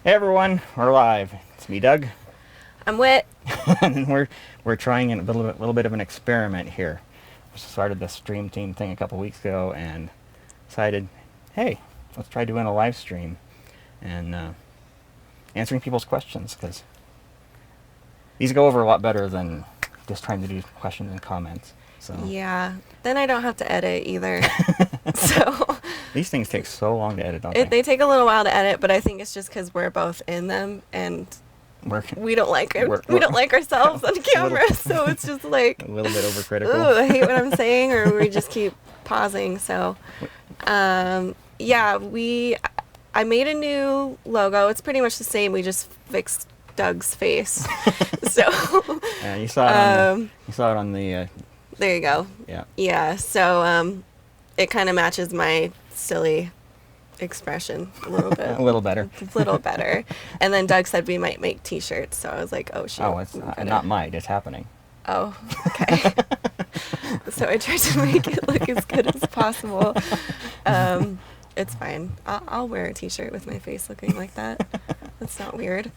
Hey everyone, we're live. It's me, Doug, I'm Wit. and we're trying a little bit of an experiment here. We started the stream team thing a couple weeks ago and decided, hey, let's try doing a live stream and answering people's questions because these go over a lot better than just trying to do questions and comments. So Yeah, then I don't have to edit either. So these things take so long to edit, don't they? they take a little while to edit, but I think it's just because we're both in them and We're we don't like it. we're- We don't like ourselves on camera, little- so it's just like, a little bit ooh, overcritical. I hate what I'm saying, or we just keep pausing. So, yeah, I made a new logo. It's pretty much the same. We just fixed Doug's face. So Yeah, you saw it on the there you go. yeah. Yeah, so it kind of matches my silly expression a little bit. A little better. A little better. And then Doug said we might make t-shirts, so I was like, oh, shoot. Oh, it's not might. It's happening. Oh, okay. So I tried to make it look as good as possible. It's fine. I'll wear a t-shirt with my face looking like that. That's not weird.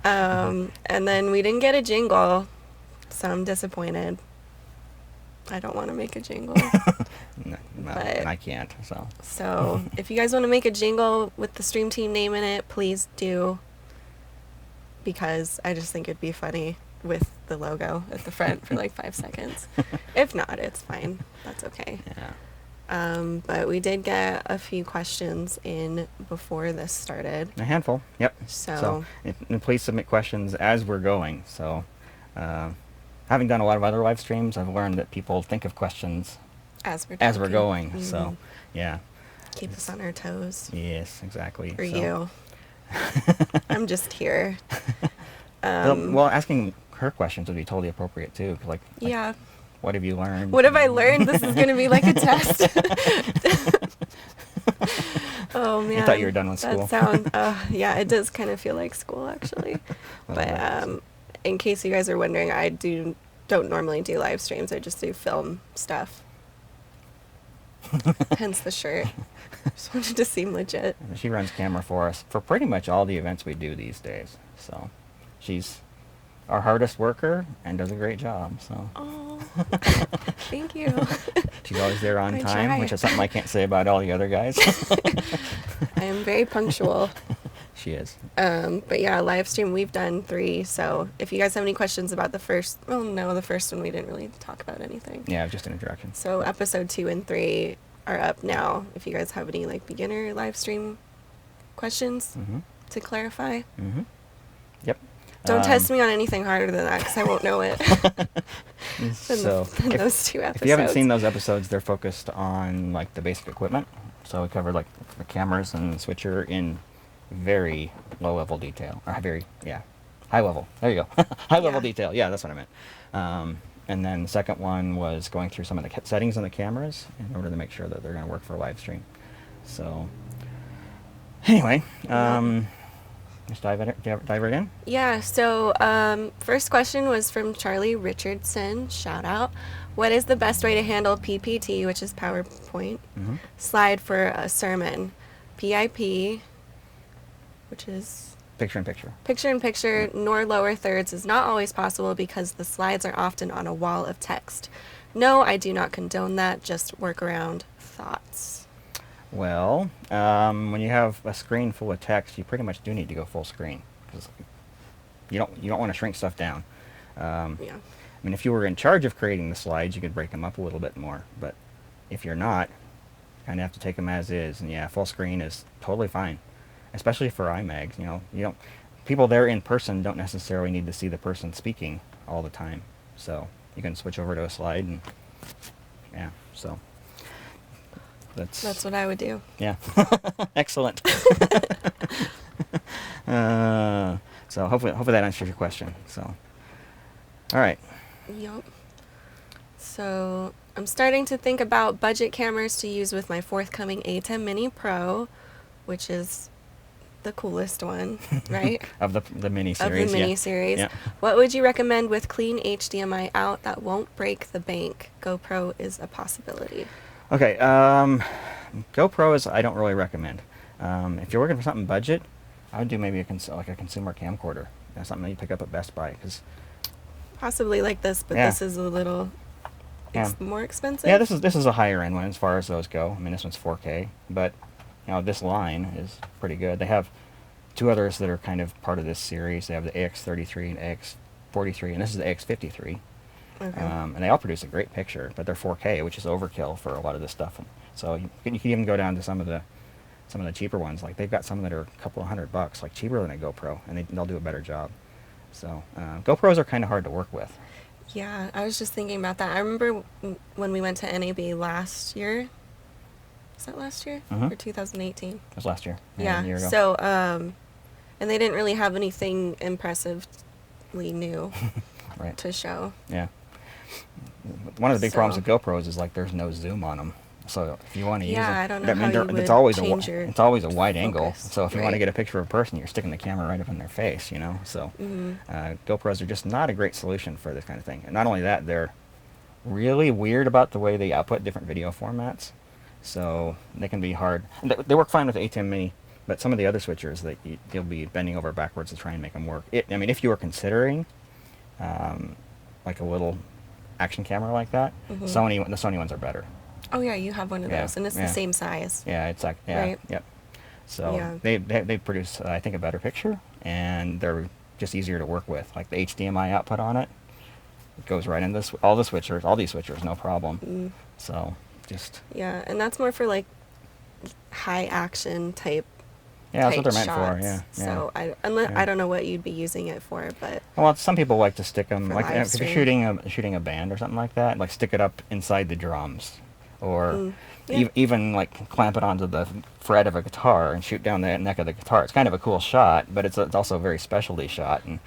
And then we didn't get a jingle, so I'm disappointed. I don't want to make a jingle. No, But- and I can't. So if you guys want to make a jingle with the stream team name in it, please do. Because I just think it'd be funny with the logo at the front for like 5 seconds. If not, it's fine. That's okay. Yeah. But we did get a few questions in before this started. A handful. Yep. So And please submit questions as we're going. So, having done a lot of other live streams, I've learned that people think of questions as we're as we're talking. going. So, yeah. Keep us on our toes. Yes, exactly. For So- you. I'm just here. well, asking her questions would be totally appropriate too. Like, Yeah. what have you learned? What have I learned? This is going to be like a test. Oh, man. You thought you were done with school. Yeah, it does kind of feel like school, actually. But in case you guys are wondering, I don't normally do live streams. I just do film stuff. Hence the shirt. Just wanted to seem legit. She runs camera for us for pretty much all the events we do these days. So, she's our hardest worker and does a great job. So. Oh, thank you. She's always there on I time, try. which is something I can't say about all the other guys. I am very punctual. She is. But yeah, live stream, we've done 3. So if you guys have any questions about the first one, we didn't really talk about anything. Yeah, just an introduction. So episode 2 and 3 are up now. If you guys have any like beginner live stream questions to clarify, Yep. don't test me on anything harder than that because I won't know it. So, than those 2 episodes. if you haven't seen those episodes, they're focused on like the basic equipment. So we covered like the cameras and the switcher in very low level detail, or high level. There you go, high level Yeah. detail. Yeah, that's what I meant. And then the second one was going through some of the settings on the cameras in order to make sure that they're going to work for live stream. So anyway, just dive right in. Yeah, so first question was from Charlie Richardson, shout out. What is the best way to handle PPT, which is PowerPoint, slide for a sermon? PIP, which is Picture-in-picture. picture-in-picture, nor lower thirds is not always possible because the slides are often on a wall of text. No, I do not condone that, just workaround thoughts. Well, when you have a screen full of text, you pretty much do need to go full screen because you don't want to shrink stuff down. Yeah. I mean, if you were in charge of creating the slides, you could break them up a little bit more. But if you're not, you kind of have to take them as is. And yeah, full screen is totally fine, especially for iMags. People there in person don't necessarily need to see the person speaking all the time. So you can switch over to a slide and yeah, so. That's what I would do. Yeah. Excellent. So hopefully that answers your question. So, all right. Yup. So I'm starting to think about budget cameras to use with my forthcoming A10 Mini Pro, which is the coolest one, right? Of the mini series. Of the mini yeah. series. Yeah. What would you recommend with clean HDMI out that won't break the bank? GoPro is a possibility. Okay. GoPros I don't really recommend. If you're working for something budget, I would do maybe like a consumer camcorder. That's something that you pick up at Best Buy, because Possibly like this, but Yeah. this is a little Yeah. more expensive. Yeah, this is a higher end one as far as those go. I mean, this one's 4K, but this line is pretty good. They have two others that are kind of part of this series. They have the AX33 and AX43, and this is the AX53. Okay. And they all produce a great picture, but they're 4K, which is overkill for a lot of this stuff. And so you can even go down to some of the cheaper ones. Like they've got some that are a couple of $100, like cheaper than a GoPro, and they'll do a better job. So GoPros are kind of hard to work with. Yeah, I was just thinking about that. I remember when we went to NAB last year. Was that last year? Mhm. Or 2018? It was last year. A Yeah. year ago. So, and they didn't really have anything impressively new Right. to show. Yeah. One of the big problems So- with GoPros is like there's no zoom on them. So if you want to use it, Yeah, I don't know how you would it's always change your it's always a wide angle. focus. So if you want to Right. get a picture of a person, you're sticking the camera right up in their face, So Mhm. GoPros are just not a great solution for this kind of thing. And not only that, they're really weird about the way they output different video formats. So they can be hard. They work fine with the ATEM Mini, but some of the other switchers that you'll be bending over backwards to try and make them work. I mean, if you were considering like a little action camera like that, Mhm. the Sony ones are better. Oh yeah, you have one of Yeah, those, and it's yeah. the same size. Yeah, it's like Right. Yep. So Yeah. they produce I think a better picture, and they're just easier to work with. Like the HDMI output on it goes right in all these switchers, no problem. Mm. So just Yeah, and that's more for like high action type. yeah, that's what they're type meant for. shots. Yeah. So Yeah. I don't know what you'd be using it for, but Well, some people like to stick them For like live if you're stream. shooting a band or something like that, like stick it up inside the drums, or yeah. even like clamp it onto the fret of a guitar and shoot down the neck of the guitar. It's kind of a cool shot, but it's also a very specialty shot and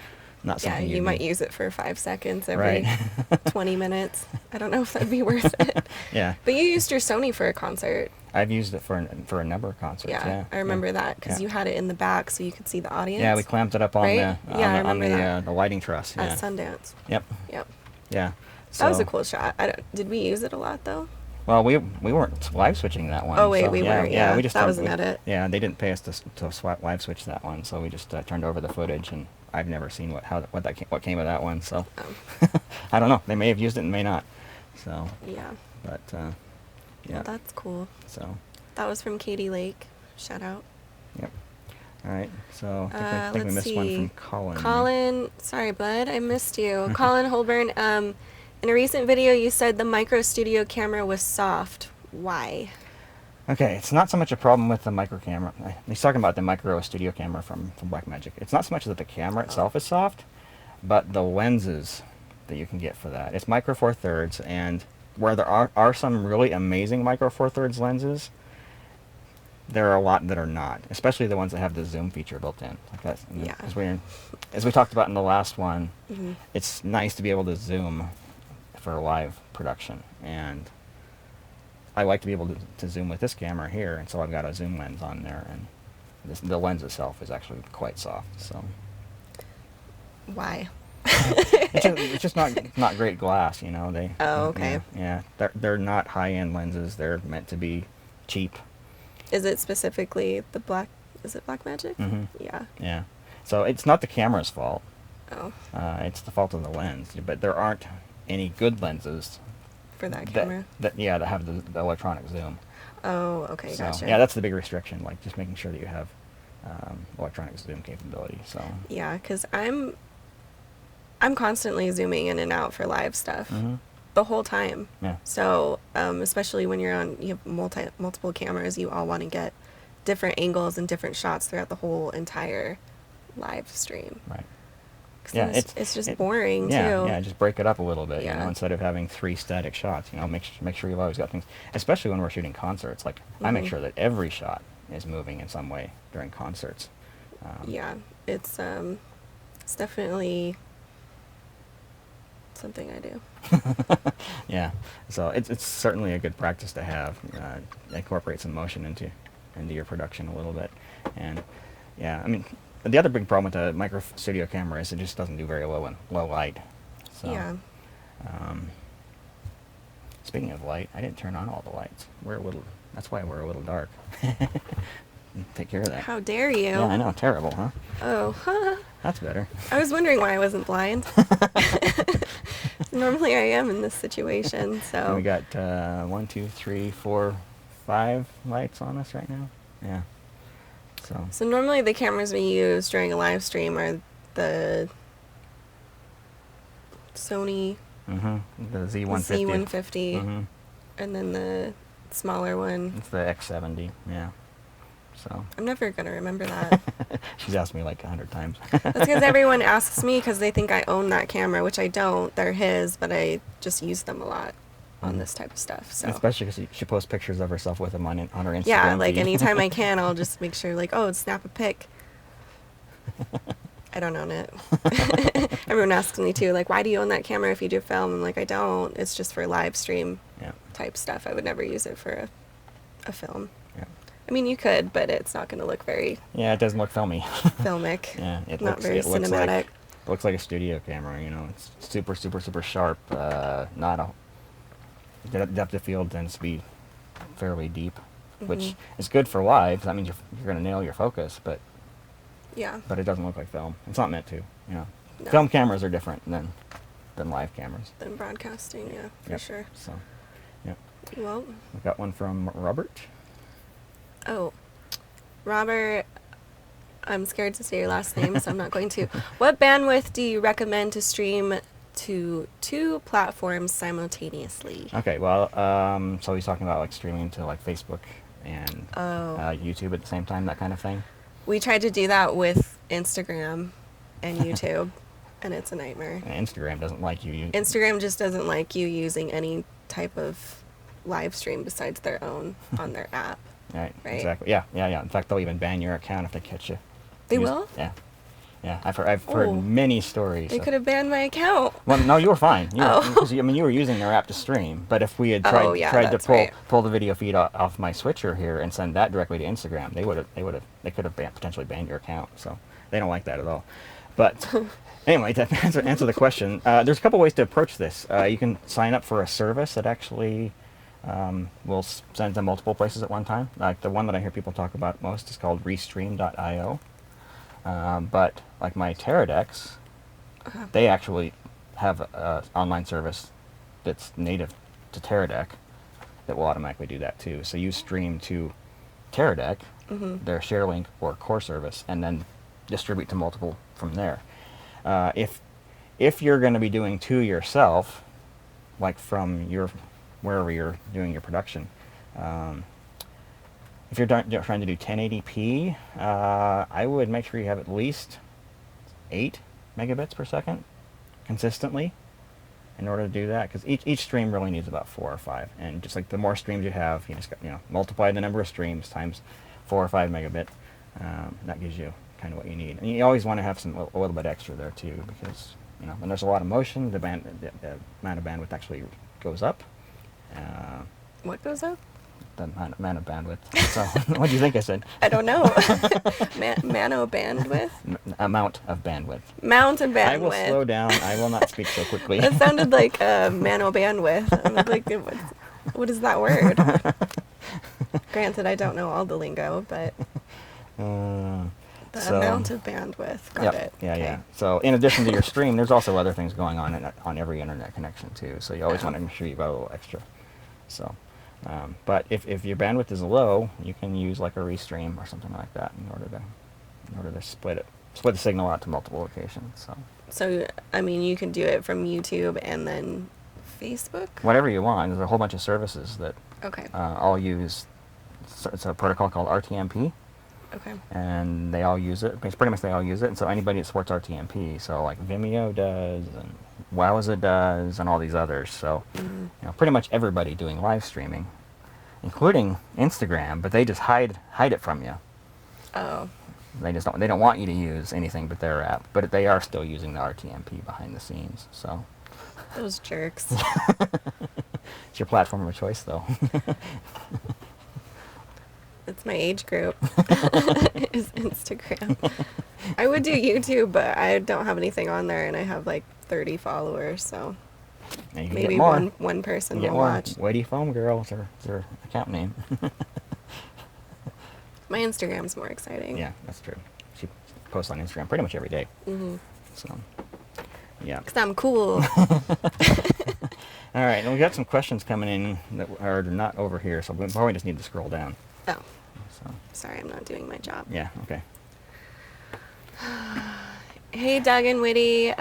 not yeah, something you you'd might be- use it for 5 seconds every Right. 20 minutes. I don't know if that'd be worth it. Yeah, But you used your Sony for a concert. I've used it for a number of concerts. Yeah, I remember that because Yeah. you had it in the back so you could see the audience. Yeah, we clamped it up on Right? the Yeah, I on remember that. the lighting truss. At Yeah. Sundance. Yep. Yep. Yeah. That was a So- cool shot. Did we use it a lot though? Well, we weren't live switching that one. Oh, wait, so, we yeah, were, Yeah, yeah. we just That was an edit. Yeah, they didn't pay us to swap live switch that one, so we just turned over the footage, and I've never seen what came of that one. So Oh. I don't know. They may have used it and may not. So, Yeah. but yeah. Well, that's cool. So, That was from Katie Lake. Shout out. yep. All right. So I think we Let's missed one see. from Colin. Colin, sorry, bud, I missed you. Colin Holborn, in a recent video you said the micro studio camera was soft. Why? Okay, it's not so much a problem with the micro camera. He's talking about the micro studio camera from Blackmagic. It's not so much that the camera itself is soft, but the lenses that you can get for that. It's micro four thirds, and where there are some really amazing micro four thirds lenses, there are a lot that are not, especially the ones that have the zoom feature built in. Like that. Yeah. As we talked about in the last one, Mhm. it's nice to be able to zoom for live production, and I like to be able to zoom with this camera here, and so I've got a zoom lens on there, and the lens itself is actually quite soft. So Why? it's just not great glass, They. Oh, okay. Yeah, they're not high end lenses. They're meant to be cheap. Is it specifically is it Blackmagic? Mhm. Yeah. Yeah. So it's not the camera's fault. Oh, It's the fault of the lens. But there aren't any good lenses for that camera. that have the electronic zoom. Oh, okay, So, gotcha. yeah, that's the big restriction. Like just making sure that you have electronic zoom capability. So. Yeah, because I'm constantly zooming in and out for live stuff Mhm. the whole time. Yeah. So, especially when you have multiple cameras, you all want to get different angles and different shots throughout the whole entire live stream. Right. 'Cause Yeah, then it's just boring yeah, too. Yeah, just break it up a little bit, Yeah. instead of having 3 static shots, make sure you've always got things, especially when we're shooting concerts. Like, I make Mhm. sure that every shot is moving in some way during concerts. Yeah, it's definitely something I do. Yeah, so it's certainly a good practice to have. Incorporate some motion into your production a little bit, and yeah, I mean, the other big problem with the micro studio camera is it just doesn't do very well in low light. So, Yeah. Speaking of light, I didn't turn on all the lights. That's why we're a little dark. and take care of that. How dare you? Yeah, I know. Terrible, huh? Oh, That's better. I was wondering why I wasn't blind. Normally I am in this situation, so. And we got 1, 2, 3, 4, 5 lights on us right now. Yeah. So normally the cameras we use during a live stream are the Sony The Z150. Z150, and then the smaller one. It's the X70. Yeah. So. I'm never gonna remember that. She's asked me like 100 times. That's because everyone asks me because they think I own that camera, which I don't. They're his, but I just use them a lot on this type of stuff. So especially because she posts pictures of herself with them on her Instagram. Yeah, like feed. anytime I can, I'll just make sure, like, oh, snap a pic. I don't own it. Everyone asks me too, like, why do you own that camera if you do film? I'm like, I don't. It's just for live stream type stuff. I would never use it for a film. Yeah. I mean, you could, but it's not going to look very. Yeah, it doesn't look filmy. Filmic. Yeah, not very cinematic. Looks like a studio camera. You know, it's super, super, super sharp. Not a depth of field tends to be fairly deep, which is good for live. That means you're going to nail your focus, but it doesn't look like film. It's not meant to. You know, film cameras are different than live cameras. Than broadcasting, yeah, for sure. So, yeah. Well, we got one from Robert. Oh, Robert. I'm scared to say your last name, so I'm not going to. What bandwidth do you recommend to stream to 2 platforms simultaneously? Okay, well, so he's talking about like streaming to like Facebook and YouTube at the same time, that kind of thing. We tried to do that with Instagram and YouTube, and it's a nightmare. And Instagram doesn't like you. Instagram just doesn't like you using any type of live stream besides their own on their app. Right? Exactly. Yeah. In fact, they'll even ban your account if they catch you. They will? Yeah. Yeah, I've heard many stories. They could have banned my account. Well, no, you were fine. You were using their app to stream. But if we had tried to pull the video feed off my switcher here and send that directly to Instagram, they could have potentially banned your account. So they don't like that at all. But anyway, to answer the question, there's a couple ways to approach this. You can sign up for a service that actually will send to multiple places at one time. Like the one that I hear people talk about most is called Restream.io. But like my Teradecks, they actually have an online service that's native to Teradek that will automatically do that too. So you stream to Teradek, their ShareLink or core service, and then distribute to multiple from there. If you're going to be doing 2 yourself, like from wherever you're doing your production, if you're trying to do 1080p, I would make sure you have at least 8 megabits per second consistently in order to do that, because each stream really needs about 4 or 5, and just like the more streams you have, you just multiply the number of streams times 4 or 5 megabit. That gives you kind of what you need, and you always want to have a little bit extra there too, because when there's a lot of motion, the amount of bandwidth actually goes up. What goes up? The amount of bandwidth. So, what do you think I said? I don't know. Mano bandwidth? Amount of bandwidth. Mount of bandwidth. I will slow down. I will not speak so quickly. That sounded like mano bandwidth. I was like, what is that word? Granted, I don't know all the lingo, but the amount of bandwidth. Got it. Yeah, okay. So, in addition to your stream, there's also other things going on every internet connection too. So you always want to make sure you've got a little extra. So. But if your bandwidth is low, you can use like a restream or something like that in order to split the signal out to multiple locations. So I mean, you can do it from YouTube and then Facebook. Whatever you want. There's a whole bunch of services that all use. It's a protocol called RTMP. Okay. And they all use it. Pretty much they all use it. And so anybody that supports RTMP, so like Vimeo does, and Wowza does, and all these others. So, pretty much everybody doing live streaming, including Instagram, but they just hide it from you. Oh. They don't want you to use anything but their app, but they are still using the RTMP behind the scenes. So. Those jerks. It's your platform of choice, though. It's my age group. Is Instagram. I would do YouTube, but I don't have anything on there, and I have like 30 followers, so maybe one person will watch. Whitey Foam Girl is her account name. My Instagram's more exciting. Yeah, that's true. She posts on Instagram pretty much every day. Mm-hmm. So, yeah. Because I'm cool. All right, and we got some questions coming in that are not over here, so we probably just need to scroll down. Oh. So, Sorry, I'm not doing my job. yeah, okay. Hey, Doug and Whitty.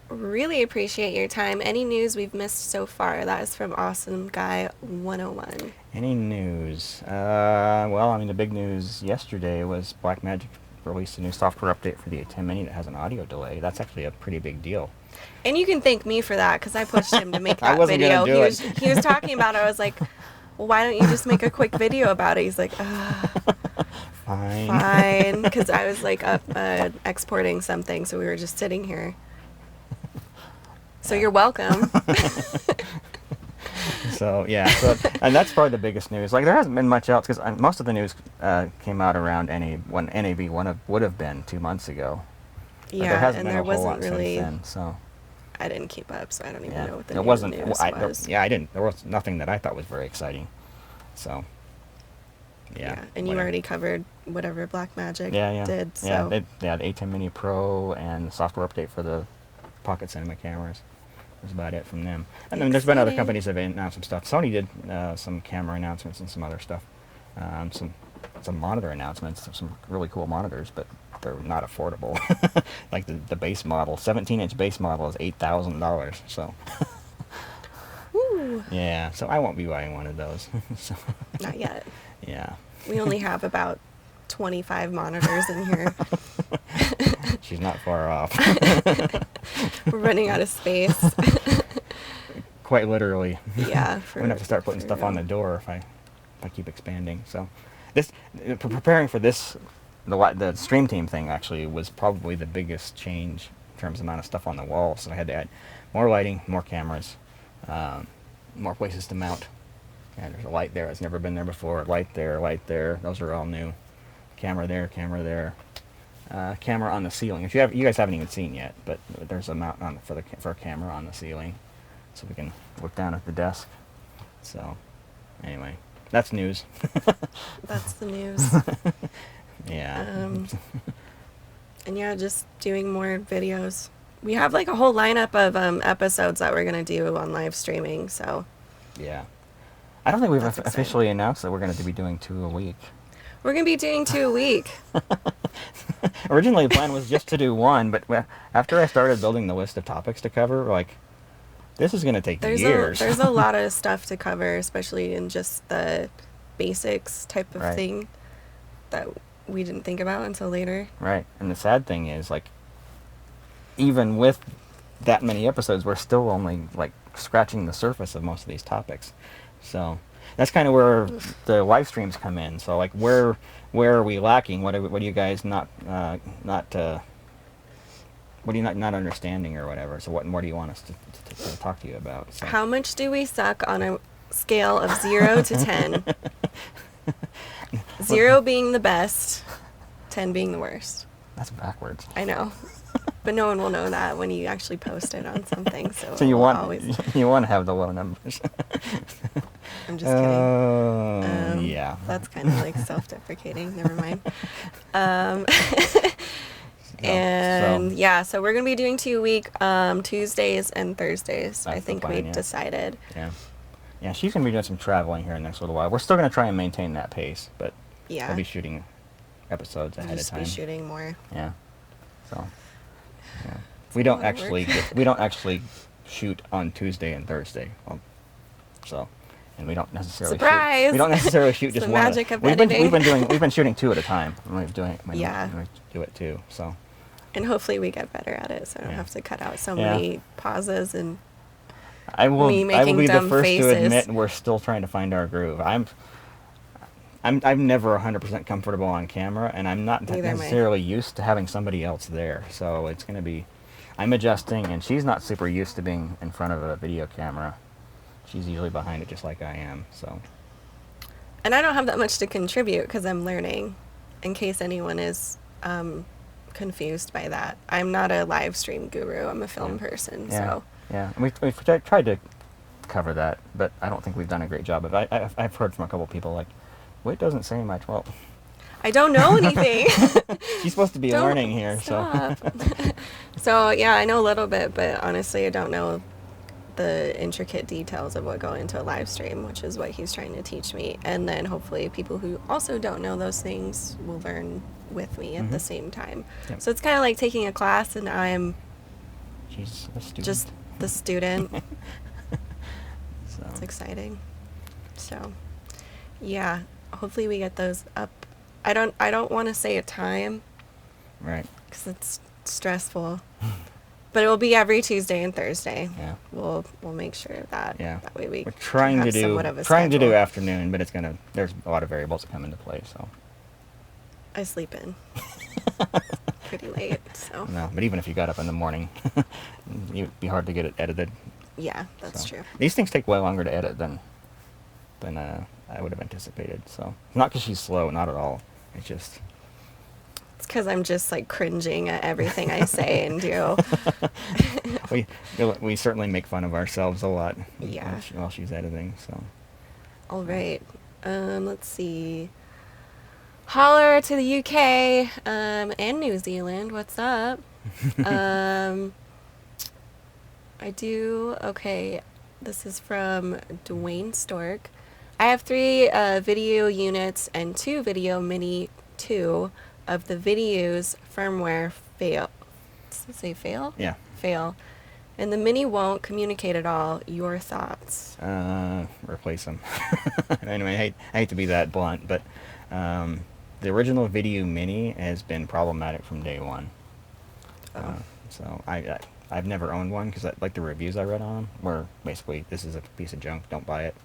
Really appreciate your time. Any news we've missed so far? That is from Awesome Guy 101. Any news? Well, I mean, the big news yesterday was Blackmagic released a new software update for the A10 Mini that has an audio delay. That's actually a pretty big deal. And you can thank me for that, because I pushed him to make I that wasn't video. gonna do He was talking about it. I was like, well, why don't you just make a quick video about it? He's like, fine. Because I was like up exporting something, so we were just sitting here. So you're welcome. So yeah, and that's probably the biggest news. Like, there hasn't been much else, because most of the news came out around when NAB would have been 2 months ago. But Yeah, there hasn't and been there a whole wasn't lot really. since then. So I didn't keep up, so I don't even yeah, know what the there news wasn't. was. I didn't. There was nothing that I thought was very exciting. So yeah. And you whatever. already covered whatever Blackmagic Yeah. did. So. Yeah, the A10 Mini Pro and the software update for the Pocket Cinema cameras. That's about it from them. And then there's been other Exciting. companies that have announced some stuff. Sony did some camera announcements and some other stuff. Some monitor announcements of some really cool monitors, but they're not affordable. Like the base model, 17-inch base model is $8,000. So Woo. yeah, so I won't be buying one of those. So, Not yet. yeah. We only have about 25 monitors in here. She's not far off. We're running out of space. Quite literally. Yeah. I'm gonna have to start putting stuff on the door if I keep expanding. So, preparing for this, the stream team thing actually was probably the biggest change in terms of amount of stuff on the wall. So I had to add more lighting, more cameras, more places to mount. And there's a light there that's never been there before. Light there. Those are all new. Camera there. Camera on the ceiling. You guys haven't even seen yet, but there's a mount for a camera on the ceiling, so we can look down at the desk. So, anyway, that's news. That's the news. Yeah. And yeah, just doing more videos. We have like a whole lineup of episodes that we're gonna do on live streaming. So. Yeah. I don't think we've That's exciting. officially announced that we're going to be doing 2 a week. We're gonna be doing 2 a week. Originally, the plan was just to do 1, but after I started building the list of topics to cover, like, this is going to take years. There's a lot of stuff to cover, especially in just the basics type of Right. thing that we didn't think about until later. Right. And the sad thing is, like, even with that many episodes, we're still only, like, scratching the surface of most of these topics. So that's kind of where the live streams come in. So, like, where are we lacking? What are you guys not what are you not understanding or whatever? So what more do you want us to talk to you about? So. How much do we suck on a scale of 0 to 10? 0 being the best, 10 being the worst. That's backwards. I know. But no one will know that when you actually post it on something. So So you we'll want always... you want to have the low numbers. I'm just kidding. Yeah. That's kind of like self-deprecating. Never mind. And yeah, so we're gonna be doing 2 a week, Tuesdays and Thursdays. I That's the think plan, we yeah. decided. Yeah, she's gonna be doing some traveling here in the next little while. We're still gonna try and maintain that pace, but Yeah. we'll be shooting episodes ahead of Just time. be shooting more. Yeah. So. Yeah. It's We a don't lot of work. actually shoot on Tuesday and Thursday. So, and we don't necessarily Surprise! shoot. We don't necessarily shoot It's just the one. magic of We've editing. been shooting 2 at a time. We Yeah. do it too. So. And hopefully we get better at it, so I don't Yeah. have to cut out so Yeah. many pauses and I will me making be the dumb first faces. to admit we're still trying to find our groove. I'm never 100% comfortable on camera, and I'm not Neither am I. necessarily used to having somebody else there. So it's going to be, I'm adjusting, and she's not super used to being in front of a video camera. She's usually behind it just like I am. So. And I don't have that much to contribute because I'm learning, in case anyone is confused by that. I'm not a live stream guru. I'm a film person. Yeah. So Yeah. And we've tried to cover that, but I don't think we've done a great job of it. I've heard from a couple people like, well, it doesn't say much. Well, I don't know anything. She's supposed to be Don't learning here, stop. so. So yeah, I know a little bit, but honestly, I don't know the intricate details of what go into a live stream, which is what he's trying to teach me. And then hopefully people who also don't know those things will learn with me at the same time. Yep. So it's kind of like taking a class, and I'm She's a student. just the student. So. It's exciting. So, yeah, hopefully we get those up. I don't want to say a time Right. because it's stressful. But it will be every Tuesday and Thursday. Yeah. We'll make sure of that. Yeah. That way we We're trying have to do somewhat of a trying to do schedule. afternoon, but there's a lot of variables that come into play, so. I sleep in pretty late, so No, but even if you got up in the morning, it'd be hard to get it edited. yeah, that's So. true. These things take way longer to edit than I would have anticipated. So not because she's slow, not at all. It's just It's because I'm just like cringing at everything I say and do. we certainly make fun of ourselves a lot. Yeah. While she's editing. So. All right. Let's see. Holler to the UK and New Zealand. What's up? I do. Okay. This is from Dwayne Stork. I have 3 video units and 2 video mini 2 of the videos firmware fail. Does it say fail? Yeah. Fail. And the mini won't communicate at all. Your thoughts? Replace them. Anyway, I hate to be that blunt, but the original Video Mini has been problematic from day one. Oh. So I've never owned one because like the reviews I read on them were basically, this is a piece of junk, don't buy it.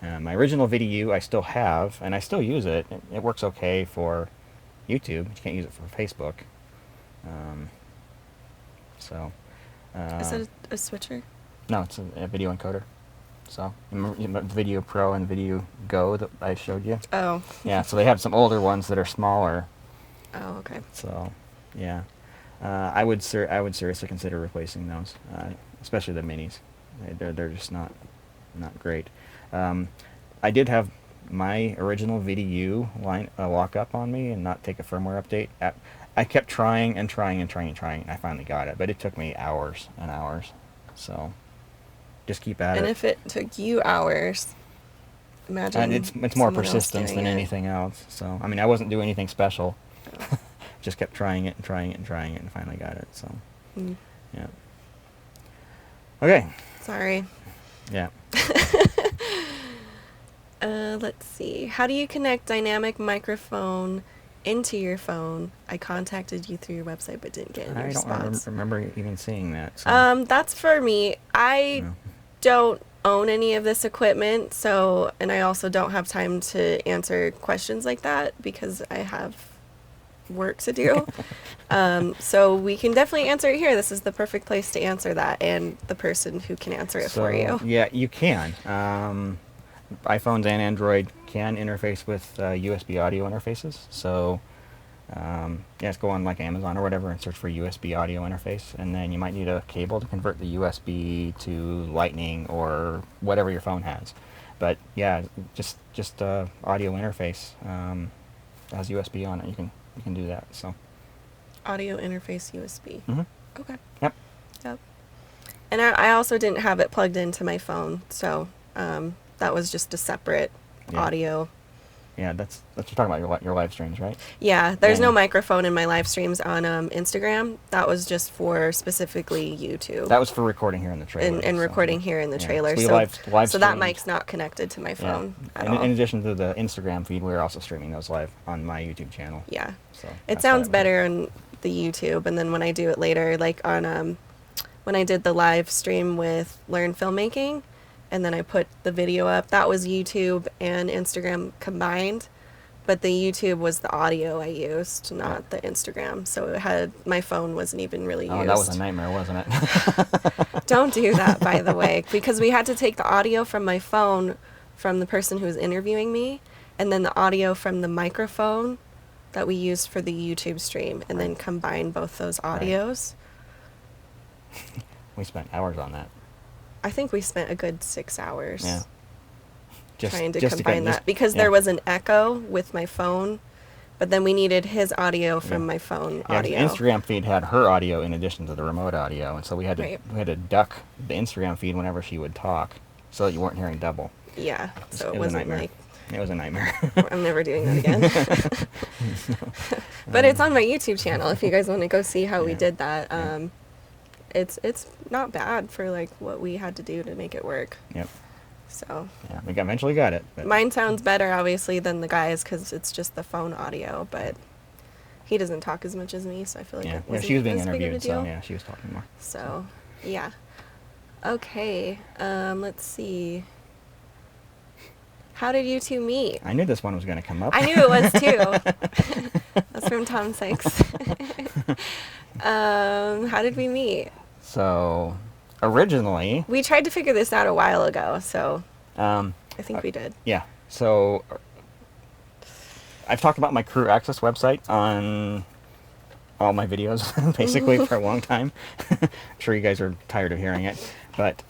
My original Video I still have, and I still use it. It works okay for YouTube. You can't use it for Facebook. Is it a switcher? No, it's a video encoder. So, remember the Video Pro and Video Go that I showed you? Oh. Yeah, so they have some older ones that are smaller. Oh, okay. So, yeah. I would seriously consider replacing those, especially the minis. They're just not great. I did have my original VDU line lock up on me and not take a firmware update. I kept trying and trying and trying and trying, and I finally got it, but it took me hours and hours. So, just keep at it. And if it took you hours, imagine. And it's more someone else persistence doing than it. anything else. So, I mean, I wasn't doing anything special. Oh. Just kept trying it and trying it and trying it and finally got it. So, Hmm. yeah. Okay. Sorry. Yeah. Let's see. How do you connect dynamic microphone into your phone? I contacted you through your website but didn't get any I don't response. remember even seeing that. So. That's for me. I No. don't own any of this equipment, so, and I also don't have time to answer questions like that because I have work to do. So we can definitely answer it here. This is the perfect place to answer that, and the person who can answer it for you. Yeah, you can. iPhones and Android can interface with USB audio interfaces. So, just go on like Amazon or whatever and search for USB audio interface, and then you might need a cable to convert the USB to Lightning or whatever your phone has. But yeah, just audio interface has USB on it. You can do that. So. Audio interface USB. Mm-hmm. Okay. Yep. Yep. And I also didn't have it plugged into my phone, so that was just a separate Yeah. audio. Yeah, that's what you're talking about, your live streams, right? Yeah, there's no And- microphone in my live streams on Instagram. That was just for specifically YouTube. That was for recording here in the trailer. and so, recording yeah. here in the Yeah. trailer. We So, live so that streamed- mic's not connected to my phone at in, all. in addition to the Instagram feed, we're also streaming those live on my YouTube channel. Yeah. So It that's sounds why better on the YouTube, and then when I do it later, like on when I did the live stream with Learn Filmmaking, and then I put the video up, that was YouTube and Instagram combined, but the YouTube was the audio I used, not the Instagram. So it had, my phone wasn't even really Oh, used. that was a nightmare, wasn't it? Don't do that, by the way, because we had to take the audio from my phone from the person who was interviewing me, and then the audio from the microphone that we used for the YouTube stream, and then combine both those audios. We spent hours on that. I think we spent a good 6 hours Yeah. trying to just combine get- that because yeah. there was an echo with my phone But then we needed his audio from Yeah. my phone Yeah, 'cause audio. the Instagram feed had her audio in addition to the remote audio, and so we had to Right. duck the Instagram feed whenever she would talk, so that you weren't hearing double. Yeah, so it was a wasn't nightmare. like, It was a nightmare. I'm never doing that again. But it's on my YouTube channel if you guys want to go see how we Yeah. did that. Yeah. It's not bad for like what we had to do to make it work. Yep. So Yeah, we eventually got it. But mine sounds better obviously than the guy's because it's just the phone audio, but he doesn't talk as much as me, so I feel like yeah, it yeah, wasn't she was being as big of a interviewed, so deal. yeah, she was talking more. So, yeah. Okay, let's see. How did you two meet? I knew this one was going to come up. I knew it was too. That's from Tom Sykes. How did we meet? So, originally, We tried to figure this out a while ago, so um, I think we did. yeah, so I've talked about my Crew Access website on all my videos, basically, for a long time. I'm sure you guys are tired of hearing it. But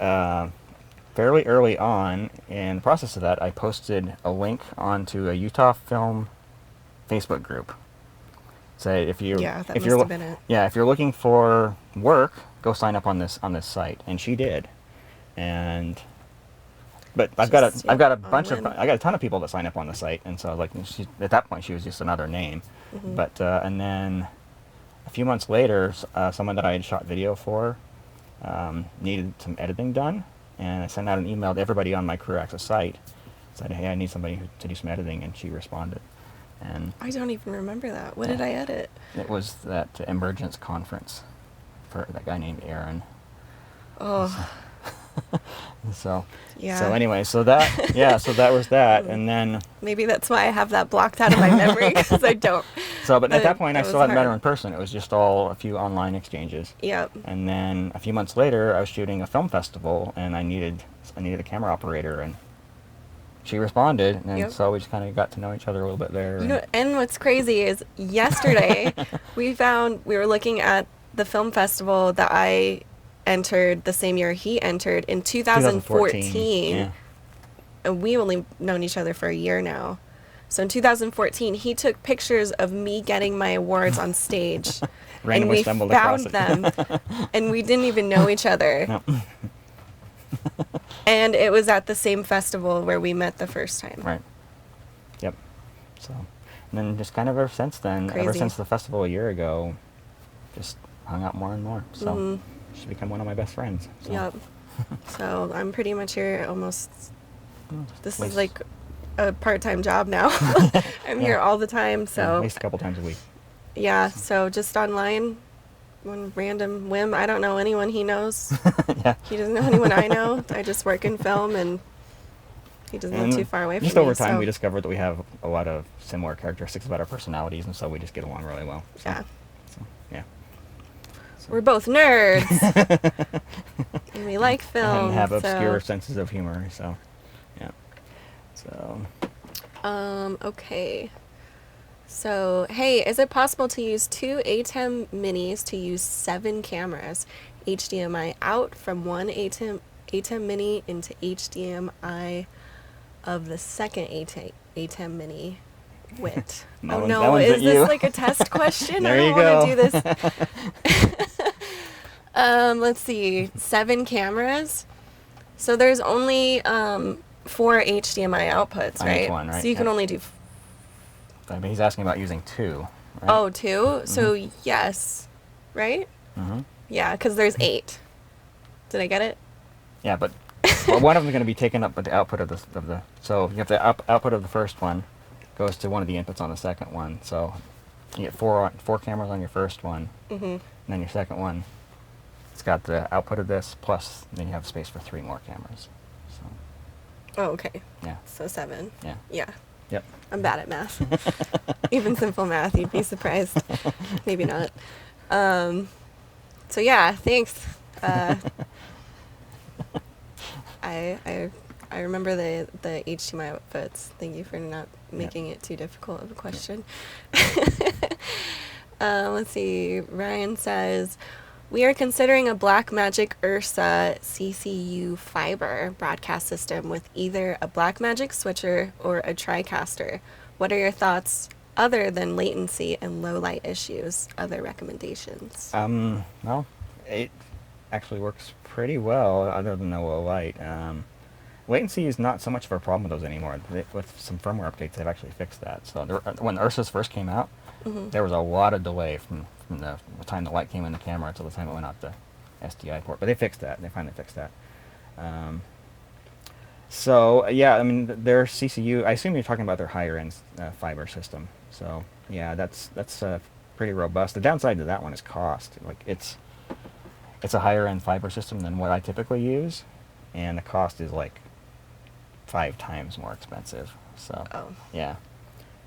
fairly early on in the process of that, I posted a link onto a Utah film Facebook group. So if you Yeah, that if must you're have been it. yeah, if you're looking for work, go sign up on this site, and she did. And but I've got Just, a on bunch of whim. I got a ton of people that sign up on the site, and so like at that point she was just another name. Mhm. But and then a few months later, someone that I had shot video for needed some editing done, and I sent out an email to everybody on my Career Access site, said, "Hey, I need somebody to do some editing," and she responded. And I don't even remember that. What Yeah. did I edit? it was that Emergence conference for that guy named Aaron. Oh, So yeah. So anyway, so that so that was that, and then Maybe that's why I have that blocked out of my memory because I don't. but at that point I That still was hadn't met her hard. in person. It was just all a few online exchanges. Yep. And then a few months later, I was shooting a film festival, and I needed a camera operator, and she responded, and Yep. so we just kind of got to know each other a little bit there. You know, and what's crazy is yesterday we were looking at the film festival that I entered the same year he entered in 2014. Yeah. And we only known each other for a year now. So in 2014, he took pictures of me getting my awards on stage. And Randomly we stumbled found across it. them. And we didn't even know each other. No. And it was at the same festival where we met the first time. Right. Yep. So, and then just kind of ever since then, ever Crazy. since the festival a year ago, just hung out more and more. So Mhm. she's become one of my best friends. So. Yep. So I'm pretty much here almost. This Least- is like a part-time job now. I'm here Yeah. all the time. yeah, So at least a couple times a week. yeah. So just online, one random whim. I don't know anyone he knows. Yeah. He doesn't know anyone I know. I just work in film, and he doesn't live too far away from me. Just over time, so- we discovered that we have a lot of similar characteristics about our personalities, and so we just get along really well. So, Yeah. So, yeah. So- We're both nerds, and we like film. and have so- obscure senses of humor. So, yeah. So, Okay. So, hey, is it possible to use two ATEM minis to use 7 cameras, HDMI out from one ATEM mini into HDMI of the second ATEM mini? Wit. That Oh one's- that no, one's is at this you. like a test question? There I you don't want go. to do this. Let's see. 7 cameras. So there's only 4 HDMI outputs, On right? each one, right? So you can Yeah. only do but he's asking about using 2. Right? Oh, 2? So yes, right? Mm-hmm. Yeah, because there's 8. Did I get it? Yeah, but well, one of them is going to be taken up by the output of the. So you have the output of the first one goes to one of the inputs on the second one. So you get four cameras on your first one, Mm-hmm. and then your second one, it's got the output of this plus then you have space for 3 more cameras. So Oh, okay. yeah, So 7. yeah, Yeah. yep. I'm bad at math. Even simple math, you'd be surprised. Maybe not. So yeah, thanks. I remember the HDMI outputs. Thank you for not making it too difficult of a question. Let's see. Ryan says, we are considering a Blackmagic Ursa CCU fiber broadcast system with either a Blackmagic switcher or a TriCaster. What are your thoughts other than latency and low light issues, other recommendations? Well, it actually works pretty well, other than the low light. Latency is not so much of a problem with those anymore. With some firmware updates, they've actually fixed that. So when the Ursas first came out, there was a lot of delay from the time the light came in the camera until the time it went out the SDI port. But they fixed that. They finally fixed that. So yeah, I mean their CCU. I assume you're talking about their higher end fiber system. So yeah, that's pretty robust. The downside to that one is cost. Like it's a higher end fiber system than what I typically use, and the cost is like 5 times more expensive. So yeah,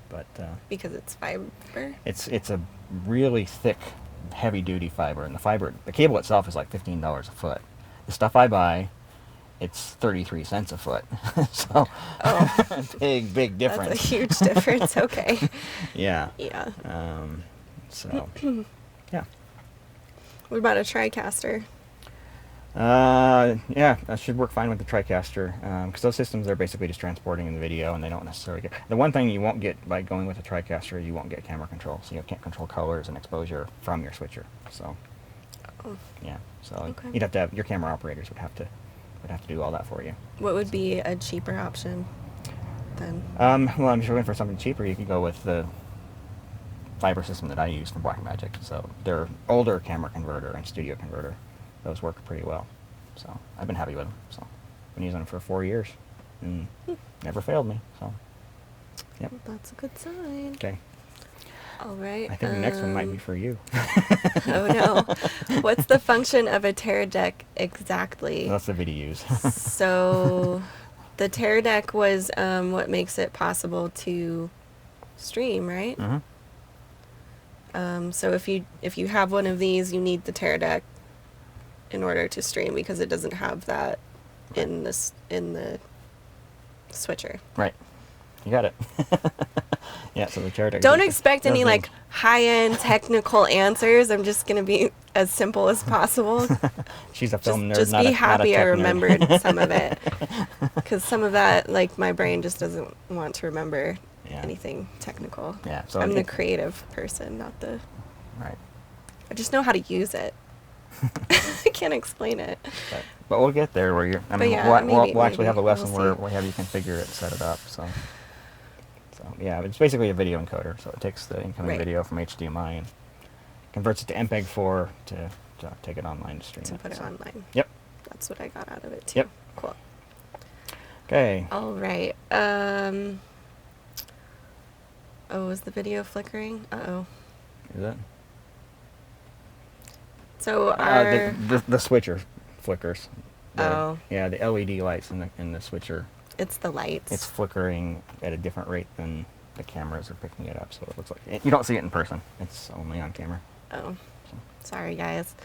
but Because it's fiber? it's a really thick, heavy duty fiber, and the cable itself is like $15 a foot. The stuff I buy, it's 33 cents a foot. So big difference. That's a huge difference. Okay. Yeah. Yeah. So yeah. What about a TriCaster? Yeah, that should work fine with the TriCaster, because those systems are basically just transporting in the video, and they don't necessarily get... The one thing you won't get by going with a TriCaster, you won't get camera control, so you can't control colors and exposure from your switcher. So, yeah, so you'd have to have... Your camera operators would have to do all that for you. What would be a cheaper option then? Well, I'm just looking for something cheaper. You could go with the fiber system that I use from Blackmagic. So their older camera converter and studio converter, those work pretty well. So I've been happy with them. So I've been using them for 4 years, and never failed me. So yep. That's a good sign. Okay. All right. I think the next one might be for you. Oh no. What's the function of a tear deck exactly? That's the VDUs. So the tear deck was what makes it possible to stream, right? So if you have one of these, you need the tear deck in order to stream, because it doesn't have that in the switcher. Right. You got it. Yeah, so the tear deck... Don't expect any like high-end technical answers. I'm just going to be as simple as possible. She's a film nerd, just not be a happy tech I nerd. remembered some of it. Because some of that, like, my brain just doesn't want to remember anything technical. Yeah, so I'm the creative person, not the... Right. I just know how to use it. I can't explain it. But we'll get there where you're... I mean, yeah, we'll actually have a lesson we'll where we have you configure it, set it up, so yeah, it's basically a video encoder. So it takes the incoming video from HDMI and converts it to MPEG-4 to take it online to stream to it. put it online. Yep. That's what I got out of it too. Yep. Cool. Okay. All right. Oh, is the video flickering? Uh-oh. Is it? So our... the switcher flickers. Oh. Yeah, the LED lights in the switcher. It's the lights. It's flickering at a different rate than the cameras are picking it up, so it looks like... You don't see it in person. It's only on camera. Oh. Sorry, guys.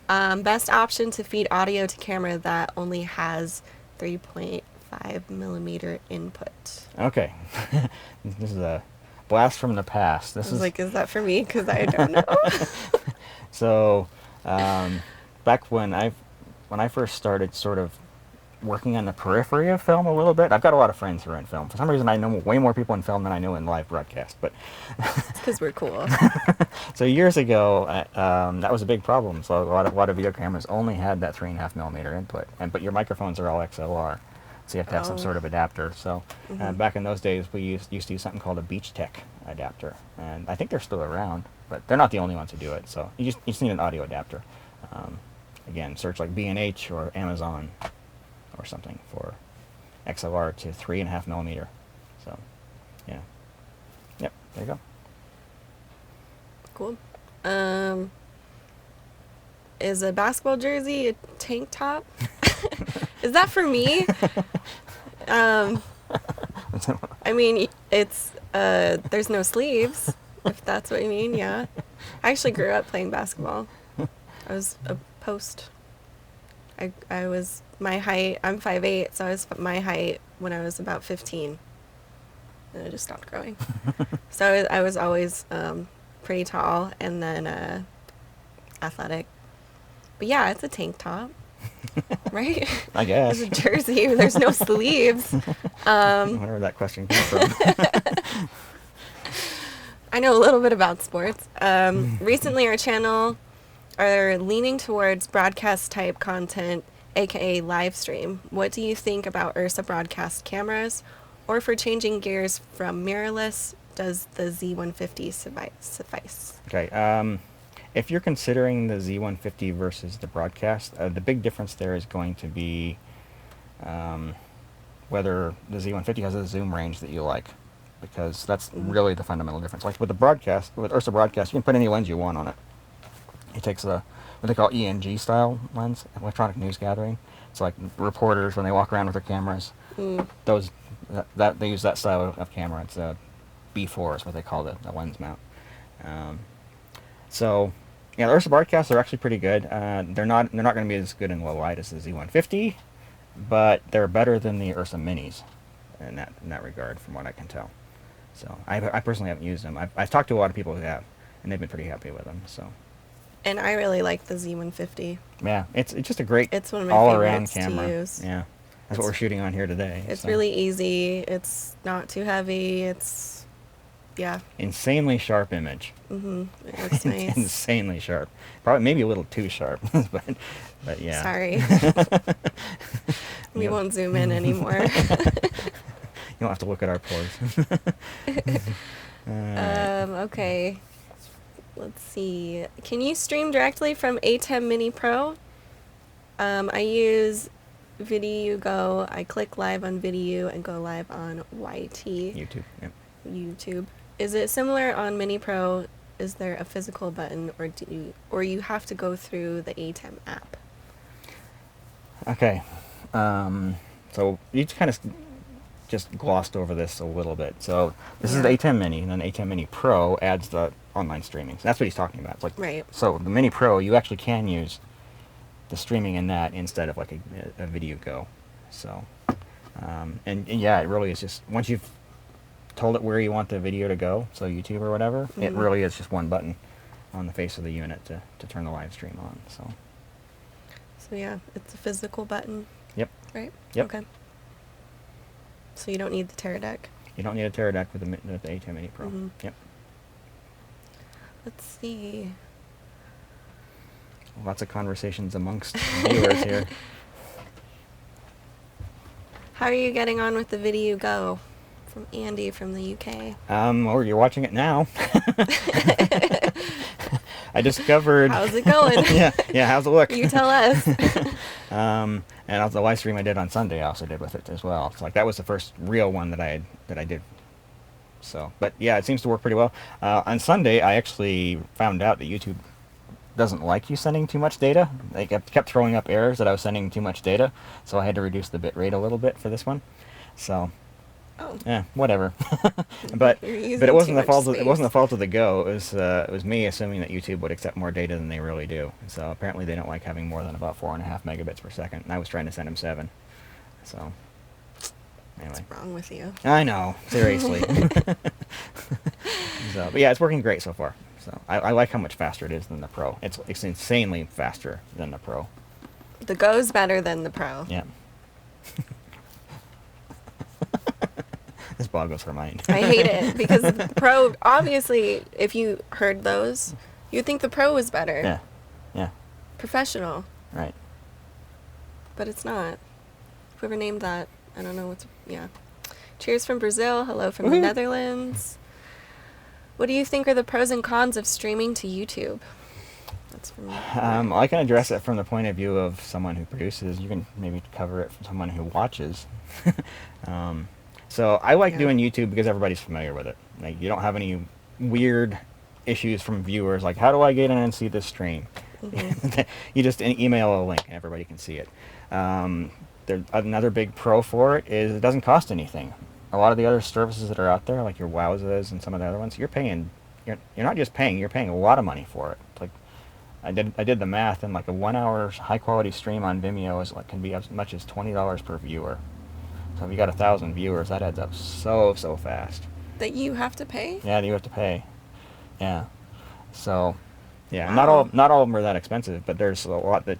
Best option to feed audio to camera that only has 3.5 millimeter input. Okay. This is a blast from the past. I was like, is that for me? Because I don't know. So, back when I first started sort of working on the periphery of film a little bit, I've got a lot of friends who are in film. For some reason, I know way more people in film than I know in live broadcast. But it's because we're cool. So years ago, that was a big problem. So a lot of video cameras only had that 3.5 millimeter input, but your microphones are all XLR, so you have to have some sort of adapter. So back in those days, we used to use something called a Beach Tech adapter, and I think they're still around, but they're not the only ones who do it. So you just need an audio adapter. Again, search like B&H or Amazon or something for XLR to 3.5 millimeter. So, yeah. Yep, there you go. Cool. Is a basketball jersey a tank top? Is that for me? I mean, it's there's no sleeves, if that's what you mean. Yeah, I actually grew up playing basketball. I was a post. I was my height. I'm 5'8", so I was my height when I was about 15, and I just stopped growing. So I was always pretty tall, and then athletic. But yeah, it's a tank top, right? I guess. It's a jersey. There's no sleeves. I wonder where that question came from. I know a little bit about sports. Recently, our channel are leaning towards broadcast type content, aka live stream. What do you think about Ursa broadcast cameras? Or for changing gears from mirrorless, does the Z150 suffice? Okay. If you're considering the Z150 versus the broadcast, the big difference there is going to be whether the Z150 has a zoom range that you like, because that's really the fundamental difference. Like with the broadcast, with Ursa broadcast, you can put any lens you want on it. It takes a what they call ENG style lens, electronic news gathering. It's like reporters when they walk around with their cameras. Those that they use that style of camera. It's a B4 is what they call the lens mount. So yeah, the Ursa broadcasts are actually pretty good. They're not going to be as good in low light as the Z150, but they're better than the Ursa minis in that regard, from what I can tell. So I personally haven't used them. I've talked to a lot of people who have, and they've been pretty happy with them. So. And I really like the Z150. Yeah, it's just a great It's one of my all-around favorites camera. to use. Yeah, that's what we're shooting on here today. It's so. really easy. It's not too heavy. It's, yeah. Insanely sharp image. It looks nice. Insanely sharp. Probably maybe a little too sharp, but yeah. Sorry. We won't zoom in anymore. You don't have to look at our pores. Okay. Let's see. Can you stream directly from A10 Mini Pro? I use Video Go. I click live on Video and go live on YT. YouTube. Yep. YouTube. Is it similar on Mini Pro? Is there a physical button, or you have to go through the A10 app? Okay. So you kind of just glossed over this a little bit. So this is the A10 Mini, and then A10 Mini Pro adds the online streaming. So that's what he's talking about. It's like, right. So the Mini Pro, you actually can use the streaming in that instead of like a Video Go. So, and yeah, it really is just, once you've told it where you want the video to go, so YouTube or whatever, it really is just one button on the face of the unit to turn the live stream on. So yeah, it's a physical button. Yep. Right? Yep. Okay. So you don't need the Teradek. You don't need a Teradek with the A10 Mini Pro. Yep. Let's see. Lots of conversations amongst viewers here. How are you getting on with the Video Go? From Andy from the UK. Well, you're watching it now. I discovered. How's it going? yeah. How's it look? You tell us. And also the live stream I did on Sunday, I also did with it as well. So like that was the first real one that I did. So, but yeah, it seems to work pretty well. On Sunday, I actually found out that YouTube doesn't like you sending too much data. They kept throwing up errors that I was sending too much data, so I had to reduce the bit rate a little bit for this one. So. Oh. Yeah, whatever. but it wasn't the fault of the Go. It was me assuming that YouTube would accept more data than they really do. So apparently they don't like having more than about 4.5 megabits per second. And I was trying to send them 7. So anyway. What's wrong with you? I know, seriously. So, but yeah, it's working great so far. So I like how much faster it is than the Pro. It's insanely faster than the Pro. The Go's better than the Pro. Yeah. This boggles her mind. I hate it because the Pro, obviously, if you heard those, you'd think the Pro was better. Yeah. Professional. Right. But it's not. Whoever named that, I don't know what's, yeah. Cheers from Brazil. Hello from the Netherlands. What do you think are the pros and cons of streaming to YouTube? That's from I can address it from the point of view of someone who produces. You can maybe cover it from someone who watches. So I like doing YouTube because everybody's familiar with it. Like you don't have any weird issues from viewers like, how do I get in and see this stream? You just email a link and everybody can see it. Another big pro for it is it doesn't cost anything. A lot of the other services that are out there, like your Wowzas and some of the other ones, you're not just paying, you're paying a lot of money for it. Like I did the math, and like a 1 hour high quality stream on Vimeo can be as much as $20 per viewer. So if you got 1,000 viewers, that adds up so fast. That you have to pay? Yeah, you have to pay. Yeah. So, yeah, Wow. not all of them are that expensive, but there's a lot that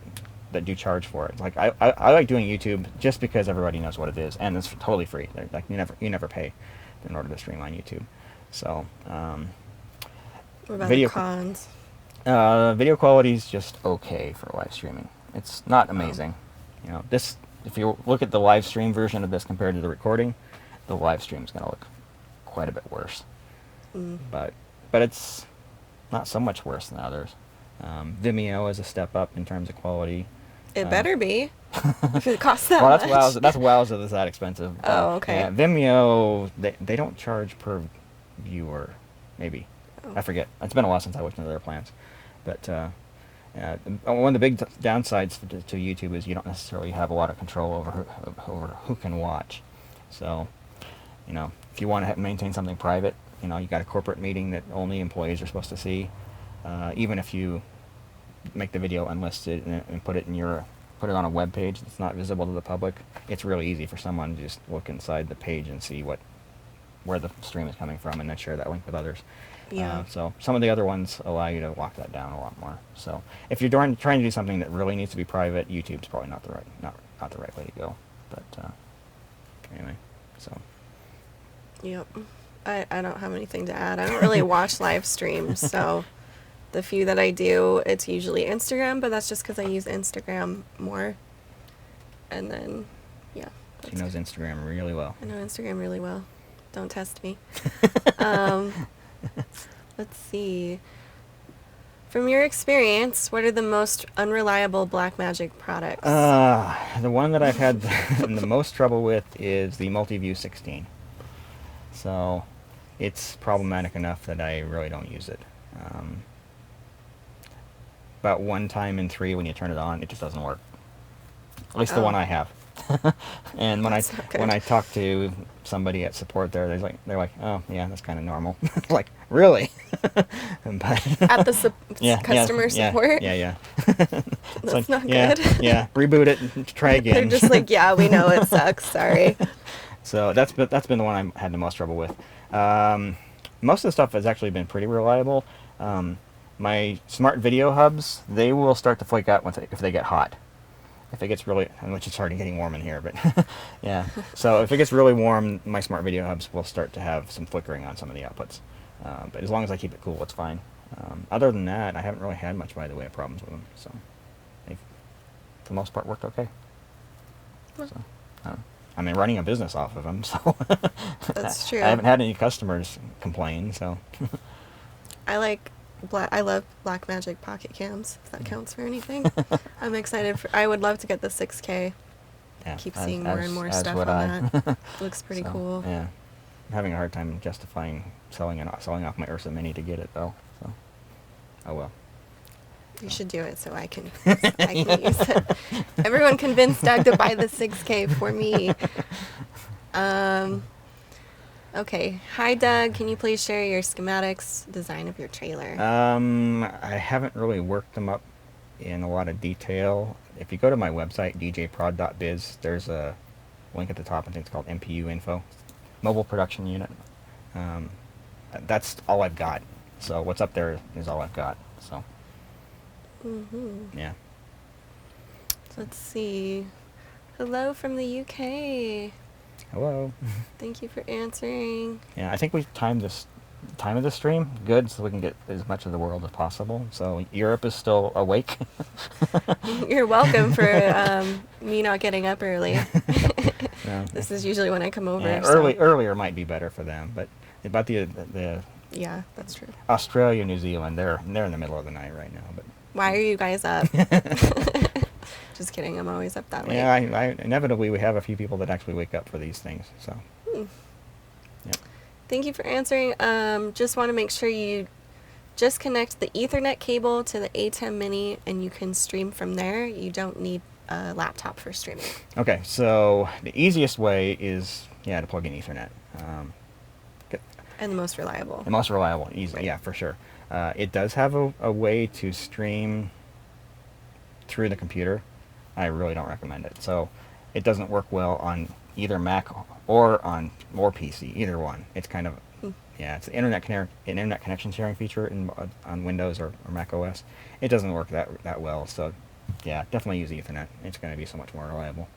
do charge for it. Like I like doing YouTube just because everybody knows what it is, and it's totally free. Like you never pay in order to stream on YouTube. So, What about Video the cons? video quality is just okay for live streaming. It's not Oh. amazing. You know, this if you look at the live stream version of this compared to the recording, the live stream is going to look quite a bit worse. Mm. But it's not so much worse than others. Vimeo is a step up in terms of quality. It better be. If it costs that Well, much. that's Wowza that's that expensive. Oh, okay. Yeah, Vimeo, they don't charge per viewer, maybe. Oh. I forget. It's been a while since I looked into their plans. But one of the big downsides to YouTube is you don't necessarily have a lot of control over who can watch. So, you know, if you want to maintain something private, you know, you got a corporate meeting that only employees are supposed to see. Even if you make the video unlisted and put it on a web page that's not visible to the public, it's really easy for someone to just look inside the page and see where the stream is coming from, and then share that link with others. Yeah. So some of the other ones allow you to lock that down a lot more. So if you're trying to do something that really needs to be private, YouTube's probably not the right way to go. But anyway, so. Yep. I don't have anything to add. I don't really watch live streams, so the few that I do, it's usually Instagram, but that's just because I use Instagram more. And then, yeah. She knows Instagram really well. I know Instagram really well. Don't test me. Let's see. From your experience, what are the most unreliable Blackmagic products? The one that I've had the most trouble with is the Multiview 16. So it's problematic enough that I really don't use it. About one time in 3 when you turn it on, it just doesn't work. At least the one I have. And when That's not good. when I talk to somebody at support there, they're like, oh yeah, that's kind of normal. Like, really? But At the customer support? Yeah. That's not yeah, good. Yeah, reboot it and try again. They're just like, yeah, we know it sucks. Sorry. So that's been the one I've had the most trouble with. Most of the stuff has actually been pretty reliable. My smart video hubs, they will start to flake out if they get hot. If it gets really, which it's already getting warm in here, but yeah. So if it gets really warm, my smart video hubs will start to have some flickering on some of the outputs. But as long as I keep it cool, it's fine. Other than that, I haven't really had much by the way of problems with them. So they've, for the most part, worked okay. So, I mean, running a business off of them, so That's true. I haven't had any customers complain. So I love Blackmagic Pocket Cams, if that counts for anything. I'm excited I would love to get the 6K. yeah, Keep seeing more and more stuff on that. Looks pretty cool. Yeah, I'm having a hard time justifying selling off my Ursa Mini to get it though. So, oh well. You should do it so I can use it. Everyone convinced Doug to buy the 6K for me. Okay. Hi, Doug. Can you please share your schematics design of your trailer? I haven't really worked them up in a lot of detail. If you go to my website, djprod.biz, there's a link at the top. I think it's called MPU info, mobile production unit. That's all I've got. So what's up there is all I've got. So yeah. Let's see. Hello from the UK. Hello. Thank you for answering. Yeah, I think we've timed this time of the stream good so we can get as much of the world as possible. So Europe is still awake. You're welcome for me not getting up early. Yeah. This is usually when I come over. Yeah, so. earlier might be better for them, but about the Yeah, that's true. Australia, New Zealand, they're in the middle of the night right now. But Why are you guys up? Just kidding. I'm always up that late. yeah, I inevitably we have a few people that actually wake up for these things. So yeah. Thank you for answering. Just want to make sure you just connect the Ethernet cable to the A10 Mini and you can stream from there. You don't need a laptop for streaming. Okay, so the easiest way is to plug in Ethernet. And the most reliable. The most reliable, easy, Right. Yeah, for sure. It does have a way to stream through the computer. I really don't recommend it. So it doesn't work well on either Mac or PC, either one. It's kind of it's an internet connection sharing feature on Windows or Mac OS. It doesn't work that well. So yeah, definitely use Ethernet. It's going to be so much more reliable.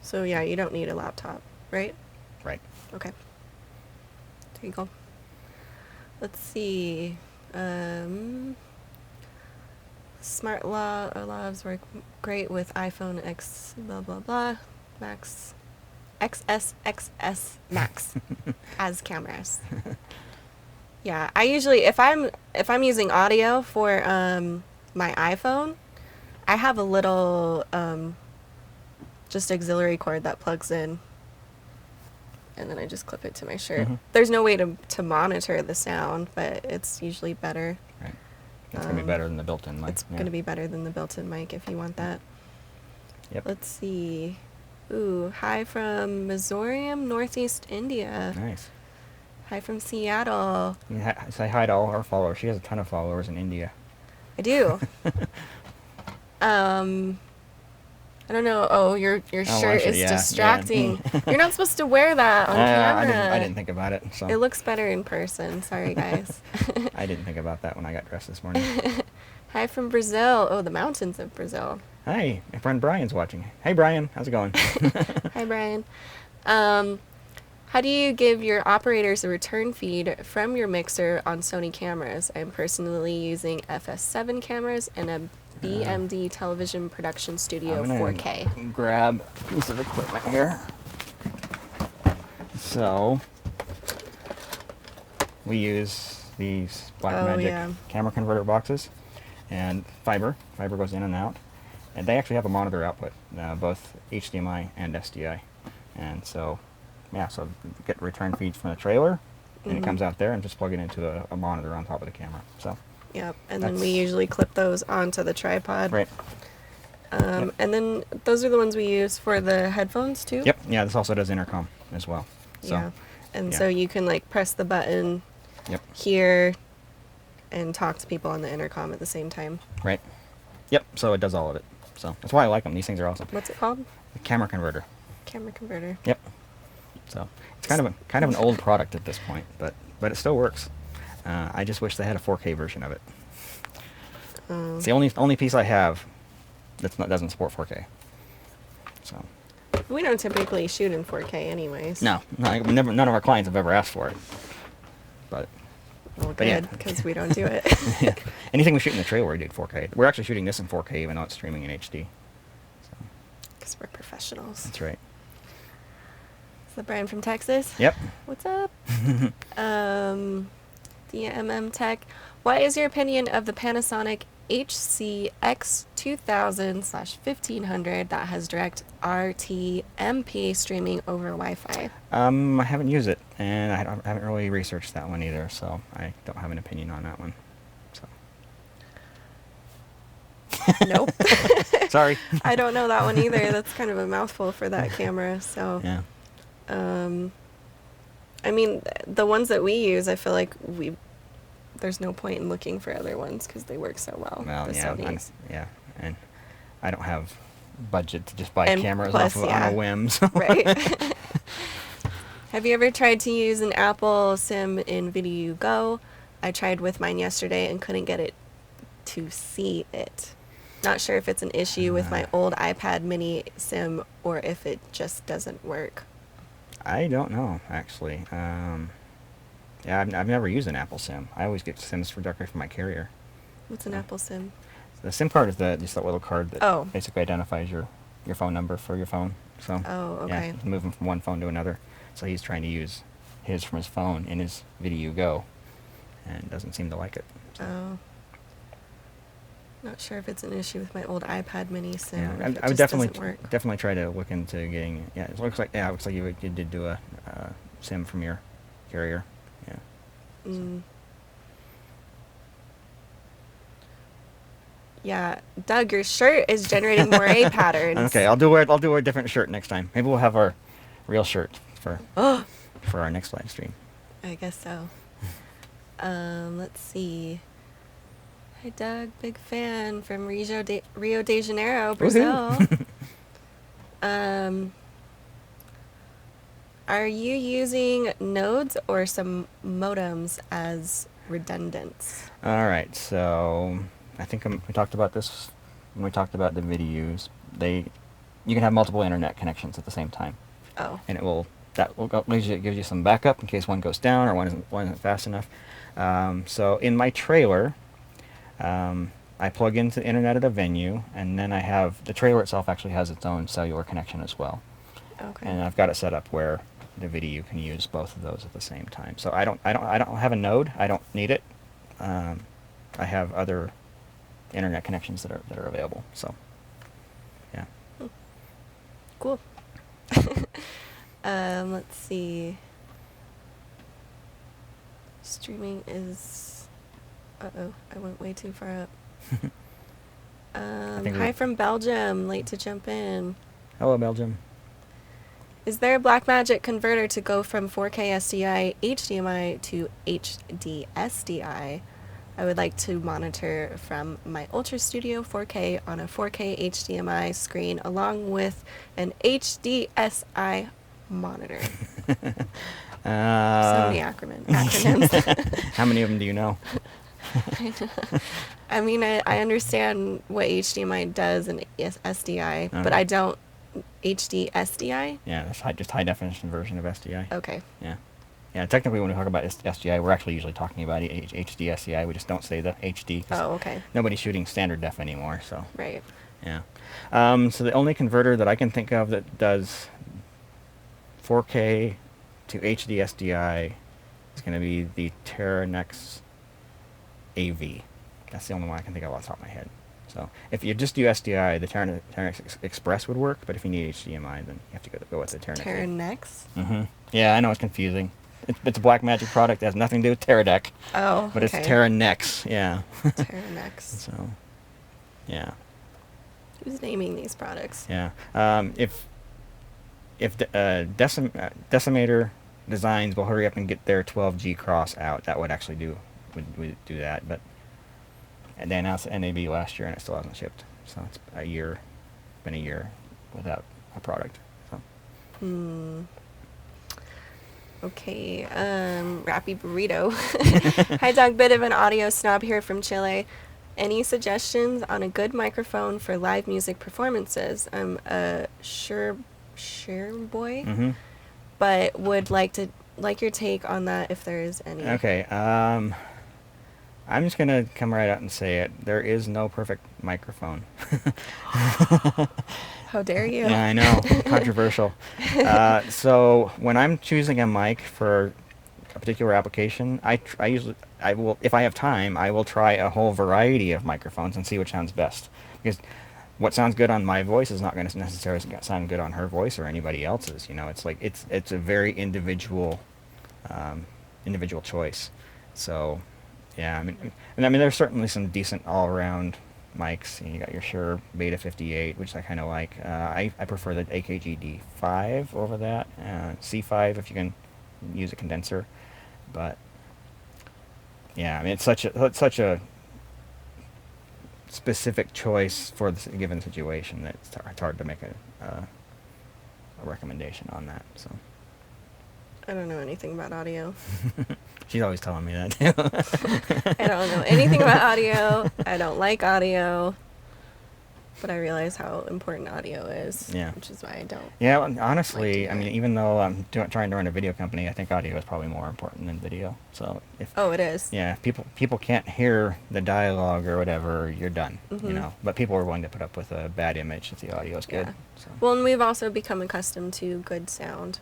So yeah, you don't need a laptop, right? Right. Okay. There you go. Let's see. Smart lavs work great with iPhone X blah blah blah Max XSXS Max as cameras. Yeah, I usually if I'm using audio for my iPhone, I have a little just auxiliary cord that plugs in, and then I just clip it to my shirt. Mm-hmm. There's no way to monitor the sound, but it's usually better. Right. It's going to be better than the built-in mic. It's going to be better than the built-in mic if you want that. Yep. Let's see. Ooh, hi from Mizoram, Northeast India. Nice. Hi from Seattle. Say hi to all our followers. She has a ton of followers in India. I do. I don't know. Oh, your shirt is distracting. Yeah. You're not supposed to wear that on camera. I didn't think about it. So It looks better in person. Sorry, guys. I didn't think about that when I got dressed this morning. Hi from Brazil. Oh, the mountains of Brazil. Hi, my friend Brian's watching. Hey, Brian. How's it going? Hi, Brian. How do you give your operators a return feed from your mixer on Sony cameras? I'm personally using FS7 cameras and a BMD television production studio I'm gonna 4K. grab a piece of equipment here. So, we use these Blackmagic camera converter boxes and fiber. Fiber goes in and out. And they actually have a monitor output, both HDMI and SDI. And so, so you get return feeds from the trailer, and it comes out there and just plug it into a monitor on top of the camera. So. Yep, and then we usually clip those onto the tripod. Right. And then those are the ones we use for the headphones too? Yep, yeah, this also does intercom as well. So, yeah, and so you can like press the button Yep. here and talk to people on the intercom at the same time. Right. Yep, so it does all of it. So that's why I like them. These things are awesome. What's it called? The camera converter. Camera converter. Yep. So it's kind of an old product at this point, but it still works. I just wish they had a 4K version of it. It's the only piece I have doesn't support 4K. So. We don't typically shoot in 4K anyways. No, none of our clients have ever asked for it. But. Well, but good, because we don't do it. Yeah. Anything we shoot in the trailer, we do 4K. We're actually shooting this in 4K, even though it's streaming in HD. Because we're professionals. That's right. Is that Brian from Texas? Yep. What's up? DMM Tech. What is your opinion of the Panasonic HCX2000/1500 that has direct RTMP streaming over Wi-Fi? I haven't used it, and I haven't really researched that one either, so I don't have an opinion on that one. So. Nope. Sorry. I don't know that one either. That's kind of a mouthful for that camera. So. Yeah. I mean, the ones that we use, I feel like there's no point in looking for other ones because they work so well. Well, the Sonys. and I don't have budget to just buy And cameras plus, on a whim. So. Right. Have you ever tried to use an Apple SIM in Video Go? I tried with mine yesterday and couldn't get it to see it. Not sure if it's an issue with my old iPad mini SIM or if it just doesn't work. I don't know, actually. I've never used an Apple SIM. I always get SIMs directly from my carrier. What's an Apple SIM? The SIM card is just that little card that basically identifies your phone number for your phone. So okay. you can move them from one phone to another. So he's trying to use his from his phone in his Video Go, and doesn't seem to like it. So. Oh. Not sure if it's an issue with my old iPad mini SIM. Yeah, Or if I it would just doesn't work. definitely try to look into getting. Yeah, it looks like you did do a SIM from your carrier. Yeah. Mm. Yeah, Doug, your shirt is generating more A patterns. Okay, I'll do a different shirt next time. Maybe we'll have our real shirt for our next live stream. I guess so. Let's see. Hi, Doug. Big fan from Rio de Janeiro, Brazil. Are you using nodes or some modems as redundants? All right, so I think we talked about this when we talked about the videos. You can have multiple internet connections at the same time. Oh. And it will gives you some backup in case one goes down or one isn't fast enough. So in my trailer, I plug into the internet at a venue, and then I have the trailer itself actually has its own cellular connection as well. Okay. And I've got it set up where the VDU can use both of those at the same time. So I don't have a node. I don't need it. I have other internet connections that are available. So yeah. Cool. Let's see. Streaming is. Uh-oh, I went way too far up. Hi from Belgium. Late to jump in. Hello, Belgium. Is there a Blackmagic converter to go from 4K SDI HDMI to HD SDI? I would like to monitor from my Ultra Studio 4K on a 4K HDMI screen along with an HDSI monitor. So many acronyms. How many of them do you know? I mean, I understand what HDMI does and SDI, but I don't. HD SDI? Yeah, that's just high definition version of SDI. Okay. Yeah. Yeah, technically when we talk about SDI, we're actually usually talking about HD SDI. We just don't say the HD. Oh, okay. Nobody's shooting standard def anymore, so. Right. Yeah. So the only converter that I can think of that does 4K to HD SDI is going to be the Terranex AV. That's the only one I can think of off the top of my head. So if you just do SDI, the Terranex Express would work, but if you need HDMI, then you have to go with the Terranex. Terranex? Mm-hmm. Yeah, I know it's confusing. It's a Blackmagic product. It has nothing to do with Teradek. Oh, but okay. It's Terranex, yeah. Terranex. So, yeah. Who's naming these products? Yeah. If Decimator Designs will hurry up and get their 12G cross out, that would actually would do that. But and they announced the NAB last year, and it still hasn't shipped. So it's been a year without a product. So. Okay, Rappy Burrito. Hi, Doug. Bit of an audio snob here from Chile. Any suggestions on a good microphone for live music performances? I'm a sure boy, but would like your take on that if there is any. Okay. I'm just gonna come right out and say it. There is no perfect microphone. How dare you? Yeah, I know. Controversial. So when I'm choosing a mic for a particular application, I will, if I have time, I will try a whole variety of microphones and see which sounds best. Because what sounds good on my voice is not going to necessarily sound good on her voice or anybody else's. You know, it's like it's a very individual choice. So. Yeah, I mean, there's certainly some decent all-around mics. You got your Shure Beta 58, which I kind of like. I prefer the AKG D5 over that. C5 if you can use a condenser, but yeah, I mean it's such a specific choice for the given situation that it's hard to make a recommendation on that. So. I don't know anything about audio. She's always telling me that too. I don't know anything about audio. I don't like audio. But I realize how important audio is. Yeah. Which is why I don't. Yeah, well, honestly, I mean, even though I'm trying to run a video company, I think audio is probably more important than video. So if it is. Yeah, if people can't hear the dialogue or whatever, you're done. You know. But people are willing to put up with a bad image if the audio is good. So. Well, and we've also become accustomed to good sound.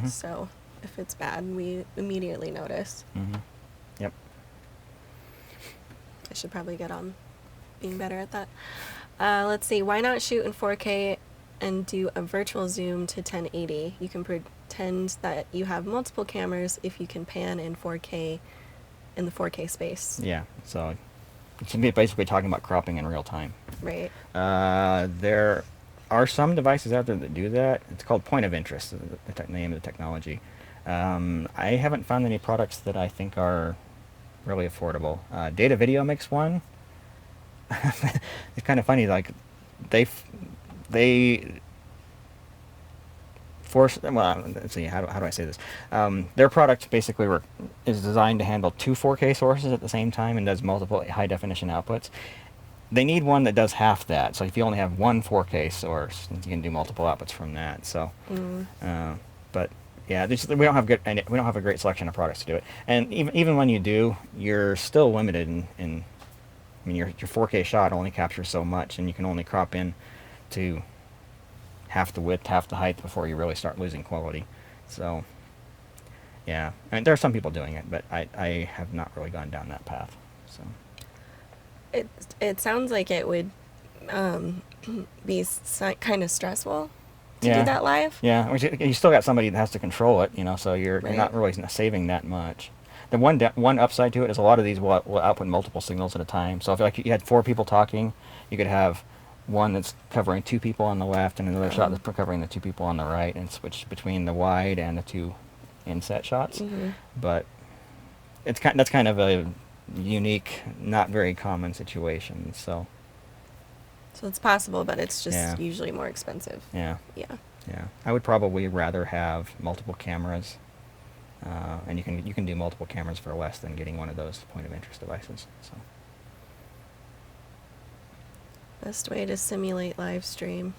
So. If it's bad, we immediately notice. Yep. I should probably get on being better at that. Let's see. Why not shoot in 4K and do a virtual zoom to 1080? You can pretend that you have multiple cameras if you can pan in 4K in the 4K space. Yeah. So it's basically talking about cropping in real time. Right. There are some devices out there that do that. It's called point of interest, the name of the technology. I haven't found any products that I think are really affordable. Data Video makes one. It's kind of funny, like they force. Well, let's see. How do I say this? Their product basically is designed to handle 2 4K sources at the same time and does multiple high definition outputs. They need one that does half that. So if you only have one 4K source, you can do multiple outputs from that. So, but Yeah, we don't have we don't have a great selection of products to do it. And even when you do, you're still limited in I mean, your 4K shot only captures so much, and you can only crop in to half the width, half the height before you really start losing quality. So, yeah, I mean, there are some people doing it, but I have not really gone down that path. So, it sounds like it would be kind of stressful to yeah, do that live. Yeah, you still got somebody that has to control it, you know, so you're not really saving that much. The one upside to it is a lot of these will output multiple signals at a time. So if like you had 4 people talking, you could have one that's covering 2 people on the left and another shot that's covering the 2 people on the right, and switch between the wide and the 2 inset shots. Mm-hmm. But that's kind of a unique, not very common situation. So it's possible, but it's just usually more expensive. Yeah. Yeah. Yeah. I would probably rather have multiple cameras. And you can do multiple cameras for less than getting one of those point of interest devices. So. Best way to simulate live stream.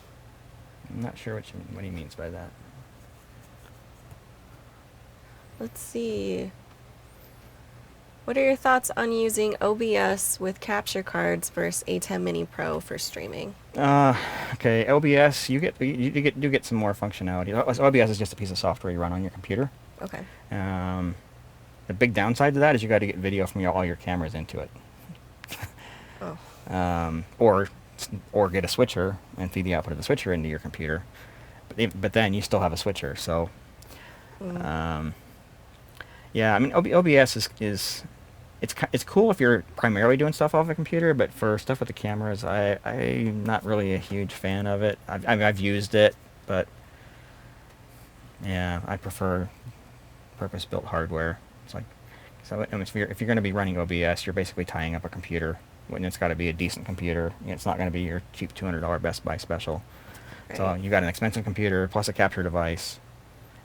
I'm not sure what he means by that. Let's see. What are your thoughts on using OBS with capture cards versus A10 Mini Pro for streaming? Okay, OBS, you get some more functionality. OBS is just a piece of software you run on your computer. Okay. The big downside to that is you got to get video from all your cameras into it. Oh. Or get a switcher and feed the output of the switcher into your computer, but then you still have a switcher. So, yeah, I mean OBS is it's cool if you're primarily doing stuff off a computer, but for stuff with the cameras, I'm not really a huge fan of it. I've used it, but yeah, I prefer purpose-built hardware. It's like, so I mean, if you're going to be running OBS, you're basically tying up a computer, and it's got to be a decent computer. It's not going to be your cheap $200 Best Buy special. Right. So you got an expensive computer plus a capture device,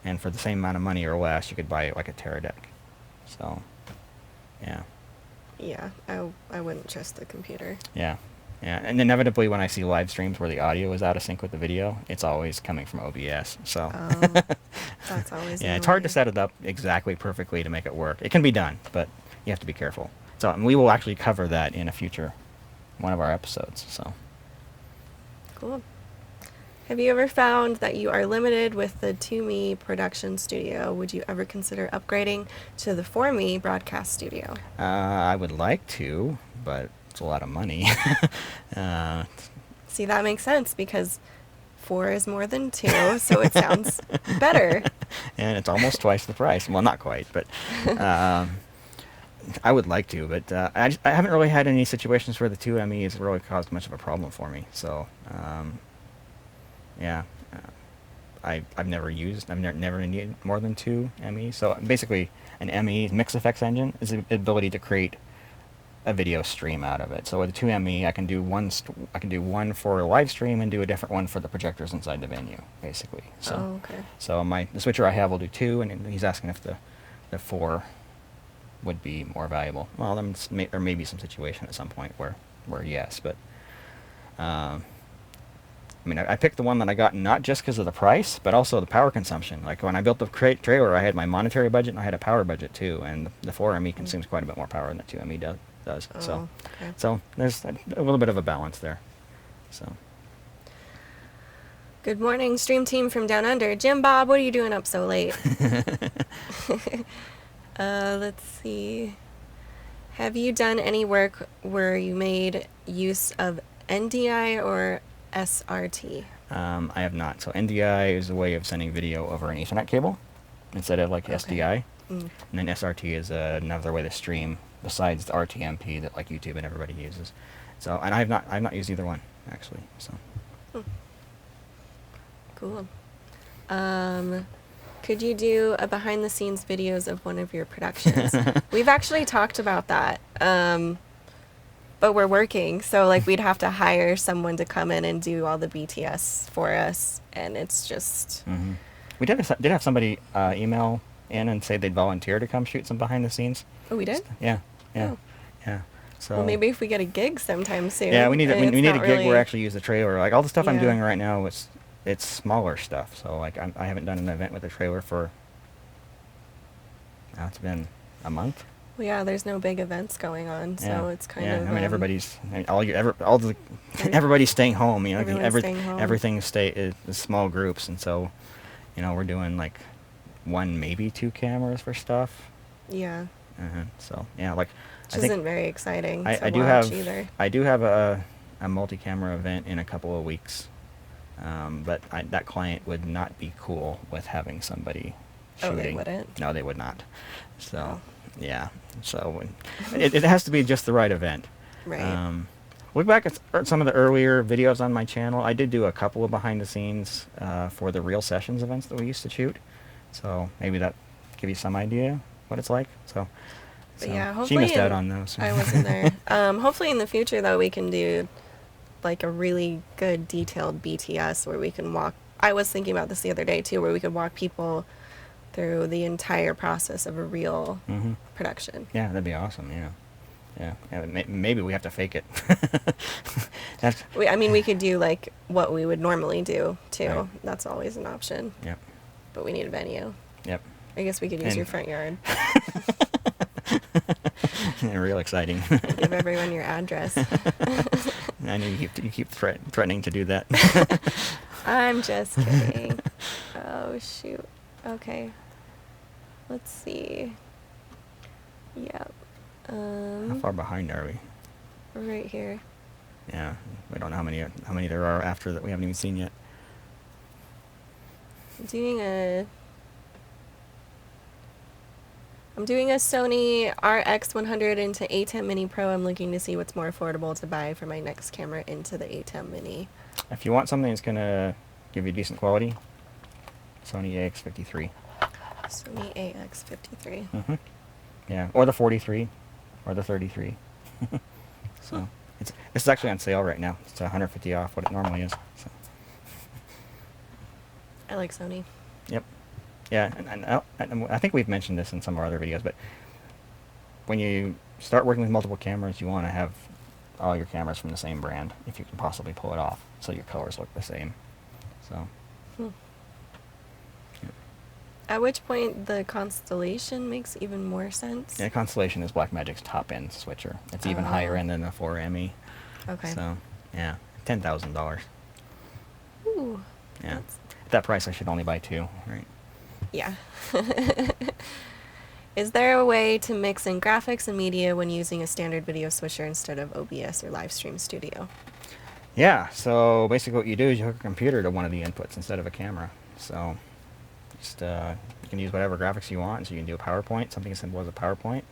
and for the same amount of money or less, you could buy like a Teradek. So, yeah. Yeah, I wouldn't trust the computer. Yeah. Yeah, and inevitably when I see live streams where the audio is out of sync with the video, it's always coming from OBS. So that's always yeah, it's hard to set it up exactly perfectly to make it work. It can be done, but you have to be careful. So and we will actually cover that in a future one of our episodes. So cool. Have you ever found that you are limited with the 2Me production studio? Would you ever consider upgrading to the 4Me broadcast studio? I would like to, but it's a lot of money. See, that makes sense because 4 is more than 2, so it sounds better. And it's almost twice the price. Well, not quite, but I would like to, but I haven't really had any situations where the 2ME has really caused much of a problem for me. So, yeah, I've never needed more than 2ME. So basically, an ME mix effects engine is the ability to create a video stream out of it. So with a 2ME, I can do one for a live stream and do a different one for the projectors inside the venue, basically. So, okay. So the switcher I have will do 2, and he's asking if the 4 would be more valuable. Well, there may be some situation at some point where yes, but I mean, I picked the one that I got not just because of the price, but also the power consumption. Like when I built the trailer, I had my monetary budget and I had a power budget too, and the 4ME consumes quite a bit more power than the 2ME does. Oh, okay. So there's a little bit of a balance there. So. Good morning, stream team from down under. Jim Bob, what are you doing up so late? Let's see. Have you done any work where you made use of NDI or SRT? I have not. So NDI is a way of sending video over an Ethernet cable instead of like SDI. And then SRT is another way to stream besides the RTMP that like YouTube and everybody uses. So, and I've not used either one actually. So. Cool. Could you do a behind the scenes videos of one of your productions? We've actually talked about that. But we're working, so like we'd have to hire someone to come in and do all the BTS for us, and it's just. We did have somebody email in and say they'd volunteer to come shoot some behind the scenes. Oh, we did? Yeah. Oh. Yeah. So. Well, maybe if we get a gig sometime soon. Yeah, we need a gig really... where I actually use the trailer. Like all the stuff I'm doing right now it's smaller stuff. So like I haven't done an event with a trailer for Now it's been a month. Well, yeah, there's no big events going on, so it's kind of. I mean, everybody's everybody's staying home. You know, Everyone's staying home. everything is small groups, and so, you know, we're doing like 1, maybe 2 cameras for stuff. Yeah. So yeah, like Which isn't very exciting to I do watch have either. I do have a multi-camera event in a couple of weeks, but that client would not be cool with having somebody shooting. Oh, they wouldn't? No, they would not. So. Oh. Yeah, so it has to be just the right event. Right. Look back at some of the earlier videos on my channel. I did do a couple of behind the scenes for the Real Sessions events that we used to shoot. So maybe that give you some idea what it's like. So yeah, hopefully she missed out on those. I wasn't there. Hopefully in the future though we can do like a really good detailed BTS where we can walk. I was thinking about this the other day too, where we could walk people through the entire process of a real production. Yeah, that'd be awesome. Yeah, maybe we have to fake it. I mean, we could do like what we would normally do too. Right. That's always an option. Yep. But we need a venue. Yep. I guess we could use your front yard. Yeah, real exciting. Give everyone your address. I know you keep threatening to do that. I'm just kidding. Oh shoot. Okay. Let's see. Yep. How far behind are we? We're right here. Yeah, we don't know how many there are after that we haven't even seen yet. I'm doing a Sony RX100 into ATEM Mini Pro. I'm looking to see what's more affordable to buy for my next camera into the ATEM Mini. If you want something that's gonna give you decent quality, Sony AX53. Sony AX53. Mm-hmm. Yeah, or the 43, or the 33. So it's actually on sale right now. It's 150 off what it normally is. So. I like Sony. Yep. Yeah, and I think we've mentioned this in some of our other videos, but when you start working with multiple cameras, you want to have all your cameras from the same brand, if you can possibly pull it off, so your colors look the same. So. At which point the Constellation makes even more sense. Yeah, Constellation is Blackmagic's top-end switcher. It's even higher end than the 4ME. Okay. So, yeah, $10,000. Ooh. Yeah. At that price, I should only buy 2, right? Yeah. Is there a way to mix in graphics and media when using a standard video switcher instead of OBS or Livestream Studio? Yeah, so basically what you do is you hook a computer to one of the inputs instead of a camera. So just you can use whatever graphics you want. So you can do a PowerPoint, something as simple as a PowerPoint,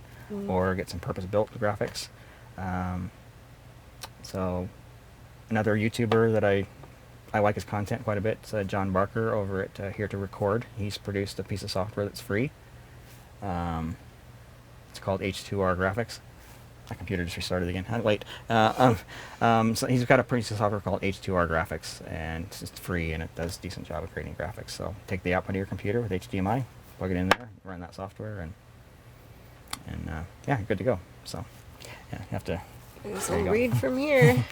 or get some purpose-built graphics. So another YouTuber that I like his content quite a bit, John Barker over at Here to Record. He's produced a piece of software that's free. It's called H2R Graphics. My computer just restarted again. Wait. So he's got a piece of software called H2R Graphics, and it's just free, and it does a decent job of creating graphics. So take the output of your computer with HDMI, plug it in there, run that software, and yeah, you're good to go. So yeah, you have to. So read from here.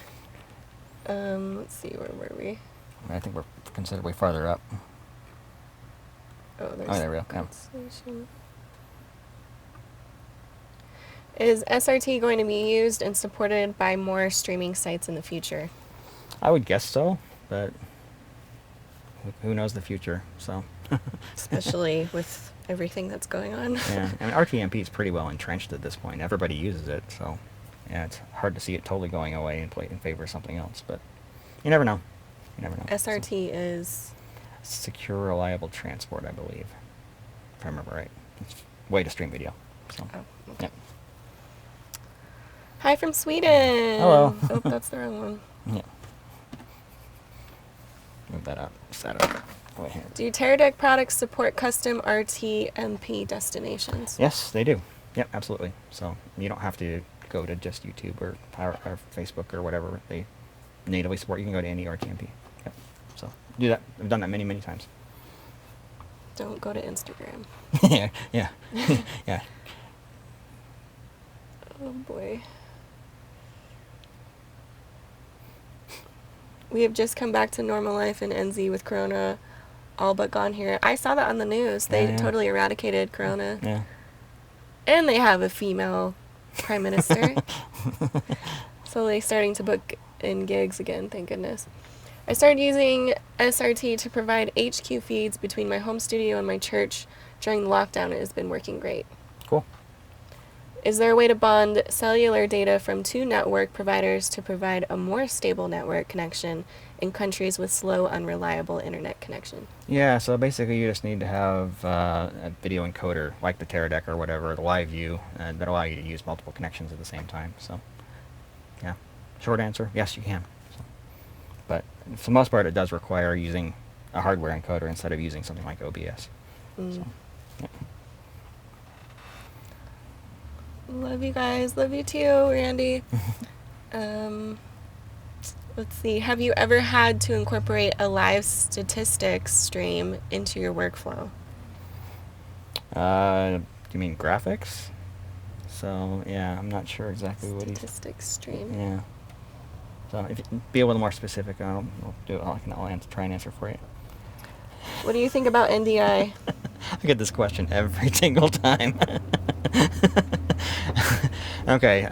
Let's see, where were we? I think we're considerably farther up. Oh, there we go. Constellation. Is SRT going to be used and supported by more streaming sites in the future? I would guess so, but who knows the future, so. Especially with everything that's going on. Yeah, I mean, RTMP is pretty well entrenched at this point. Everybody uses it, so yeah, it's hard to see it totally going away and play in favor of something else, but you never know. You never know. SRT is? Secure, reliable transport, I believe, if I remember right. It's a way to stream video. So. Oh, okay. Yep. Hi from Sweden. Hello. Oh, that's the wrong one. Yeah. Move that up. Set up. Right here. Do Teradek products support custom RTMP destinations? Yes, they do. Yep, absolutely. So you don't have to go to just YouTube or Facebook or whatever they natively support. You can go to any RTMP. Yep. So do that. I've done that many, many times. Don't go to Instagram. Yeah, yeah, yeah. Oh boy. We have just come back to normal life in NZ with Corona all but gone here. I saw that on the news. They totally eradicated Corona. Yeah. And they have a female prime minister. Slowly starting to book in gigs again, thank goodness. I started using SRT to provide HQ feeds between my home studio and my church during the lockdown. It has been working great. Cool. Is there a way to bond cellular data from 2 network providers to provide a more stable network connection in countries with slow, unreliable internet connection? Yeah, so basically you just need to have a video encoder, like the Teradek or whatever, the live view, that allow you to use multiple connections at the same time. So, yeah. Short answer, yes, you can. So, but for the most part, it does require using a hardware encoder instead of using something like OBS. So, yeah. Love you guys. Love you too, Randy. Let's see. Have you ever had to incorporate a live statistics stream into your workflow? Do you mean graphics? So, yeah, I'm not sure exactly what he's... Statistics stream. Yeah. So, if you be a little more specific, I'll do it. I'll try and answer for you. What do you think about NDI? I get this question every single time. Okay,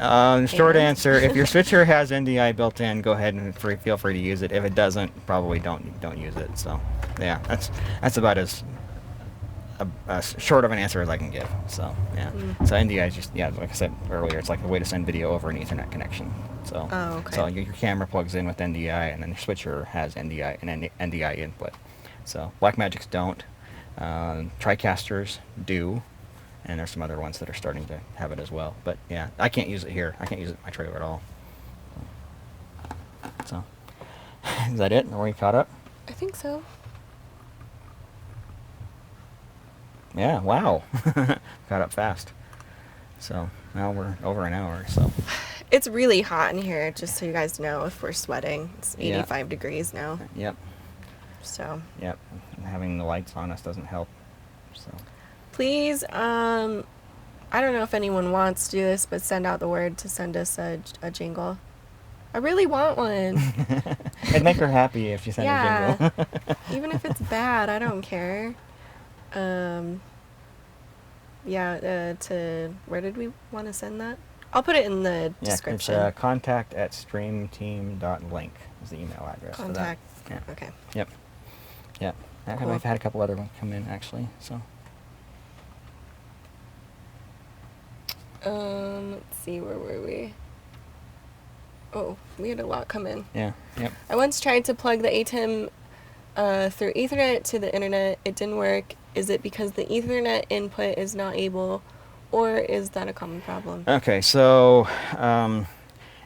short answer, if your switcher has NDI built in, go ahead and feel free to use it. If it doesn't, probably don't use it. So, yeah, that's about as short of an answer as I can give. So, yeah. So NDI is just, yeah, like I said earlier, it's like a way to send video over an Ethernet connection. So, okay. So your camera plugs in with NDI, and then your switcher has NDI and NDI input. So Blackmagics don't. TriCasters do. And there's some other ones that are starting to have it as well. But yeah, I can't use it here. I can't use it in my trailer at all. So, is that it? Are we caught up? I think so. Yeah, wow. Caught up fast. So, now we're over an hour, so. It's really hot in here, just so you guys know if we're sweating. It's 85 degrees now. Yep. So. Yep. And having the lights on us doesn't help. So. Please, I don't know if anyone wants to do this, but send out the word to send us a jingle. I really want one. It'd make her happy if you sent a jingle. Even if it's bad, I don't care. To where did we want to send that? I'll put it in the description. It's contact@streamteam.link is the email address. Contact. For that. Yeah. Okay. Yep. Yep. Cool. I've had a couple other ones come in actually. So. Let's see, where were we? Oh, we had a lot come in. Yeah. Yep. I once tried to plug the ATEM through Ethernet to the internet. It didn't work. Is it because the Ethernet input is not able, or is that a common problem? Okay, so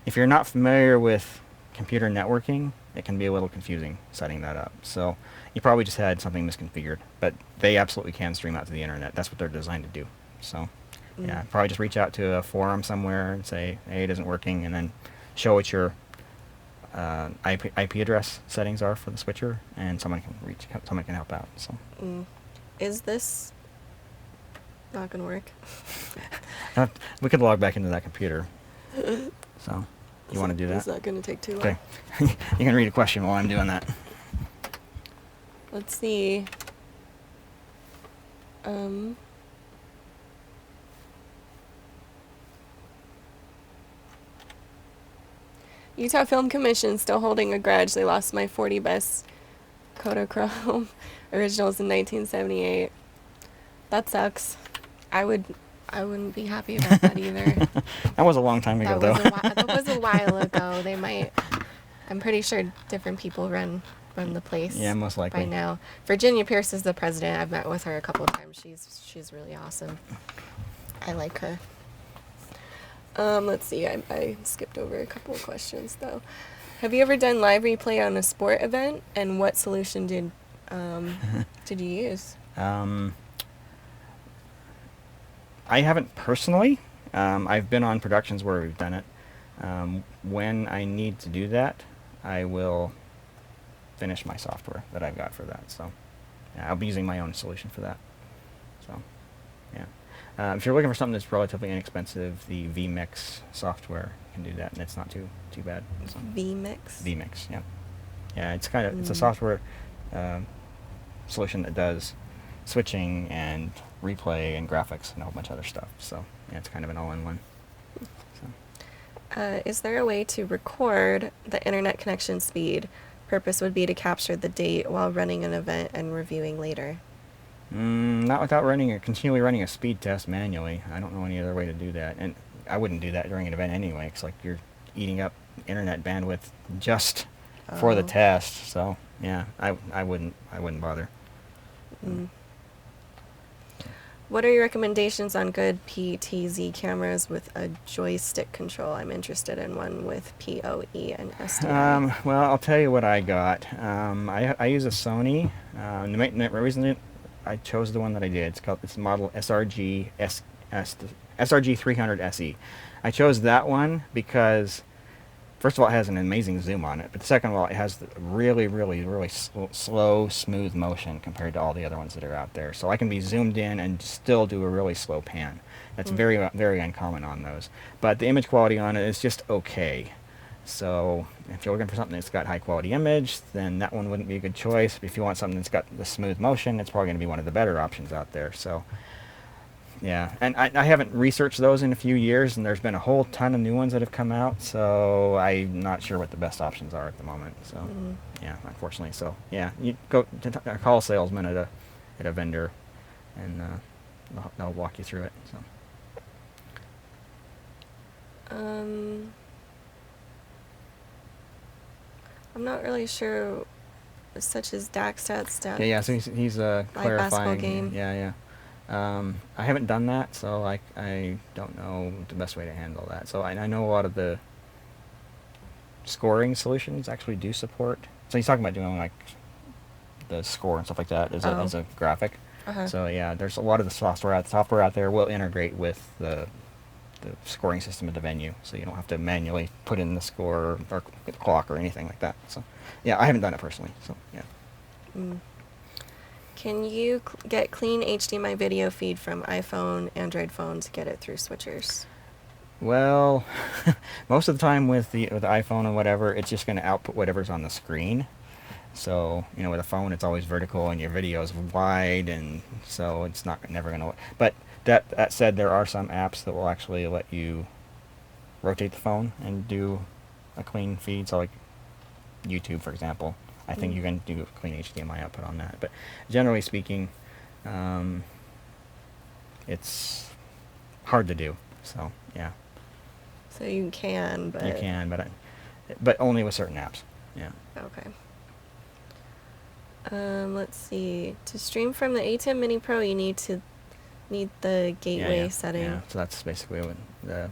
if you're not familiar with computer networking, it can be a little confusing setting that up. So you probably just had something misconfigured, but they absolutely can stream out to the internet. That's what they're designed to do. So yeah, probably just reach out to a forum somewhere and say, hey, it isn't working, and then show what your IP address settings are for the switcher, and someone can help out. So. Is this not gonna work? We could log back into that computer. So, you want to do that? Is that gonna take too long? Okay. You can read a question while I'm doing that. Let's see. Utah Film Commission still holding a grudge. They lost my 40 best Kodachrome originals in 1978. That sucks. I wouldn't be happy about that either. That was a long time ago, though. That was a while ago. They might. I'm pretty sure different people run the place. Yeah, most likely. By now. Virginia Pierce is the president. I've met with her a couple of times. She's really awesome. I like her. Let's see. I skipped over a couple of questions though. Have you ever done live replay on a sport event, and what solution did you use? I haven't personally. I've been on productions where we've done it. When I need to do that, I will finish my software that I've got for that. So yeah, I'll be using my own solution for that. So yeah. If you're looking for something that's relatively inexpensive, the vMix software can do that, and it's not too bad. So. vMix? vMix, yeah. Yeah, it's it's a software solution that does switching and replay and graphics and a whole bunch of other stuff. So yeah, it's kind of an all-in-one. So. Is there a way to record the internet connection speed? Purpose would be to capture the date while running an event and reviewing later. Not without continually running a speed test manually. I don't know any other way to do that, and I wouldn't do that during an event anyway. It's like you're eating up internet bandwidth just for the test. So yeah, I wouldn't bother. Mm. What are your recommendations on good PTZ cameras with a joystick control? I'm interested in one with PoE and SDI. Well, I'll tell you what I got. I use a Sony. The reason I chose the one that I did, it's model SRG 300 SE. I chose that one because, first of all, it has an amazing zoom on it, but second of all, it has the really, really, really slow, smooth motion compared to all the other ones that are out there. So I can be zoomed in and still do a really slow pan. That's very, very uncommon on those. But the image quality on it is just okay. So if you're looking for something that's got high quality image, then that one wouldn't be a good choice. But if you want something that's got the smooth motion, it's probably going to be one of the better options out there. So yeah, and I haven't researched those in a few years, and there's been a whole ton of new ones that have come out, so I'm not sure what the best options are at the moment. So yeah, unfortunately. So yeah, you go call a salesman at a vendor, and they'll walk you through it. So. I'm not really sure, such as DAC stats. Yeah. So he's clarifying. Basketball game. Yeah. I haven't done that, so I don't know the best way to handle that. So I know a lot of the scoring solutions actually do support. So he's talking about doing like the score and stuff like that as a graphic. So yeah, there's a lot of the software out there will integrate with the scoring system of the venue, so you don't have to manually put in the score or the clock or anything like that. So yeah, I haven't done it personally. So yeah. Can you get clean HDMI video feed from iPhone, Android phone to get it through switchers? Well, most of the time with the iPhone and whatever, it's just going to output whatever's on the screen. So with a phone, it's always vertical and your video is wide, and so it's never going to. But that said, there are some apps that will actually let you rotate the phone and do a clean feed. So like YouTube, for example, I think you can do a clean HDMI output on that. But generally speaking, it's hard to do. So yeah. So you can, but only with certain apps. Yeah. Okay. Let's see. To stream from the ATEM Mini Pro, you need the gateway setting. Yeah. So that's basically what the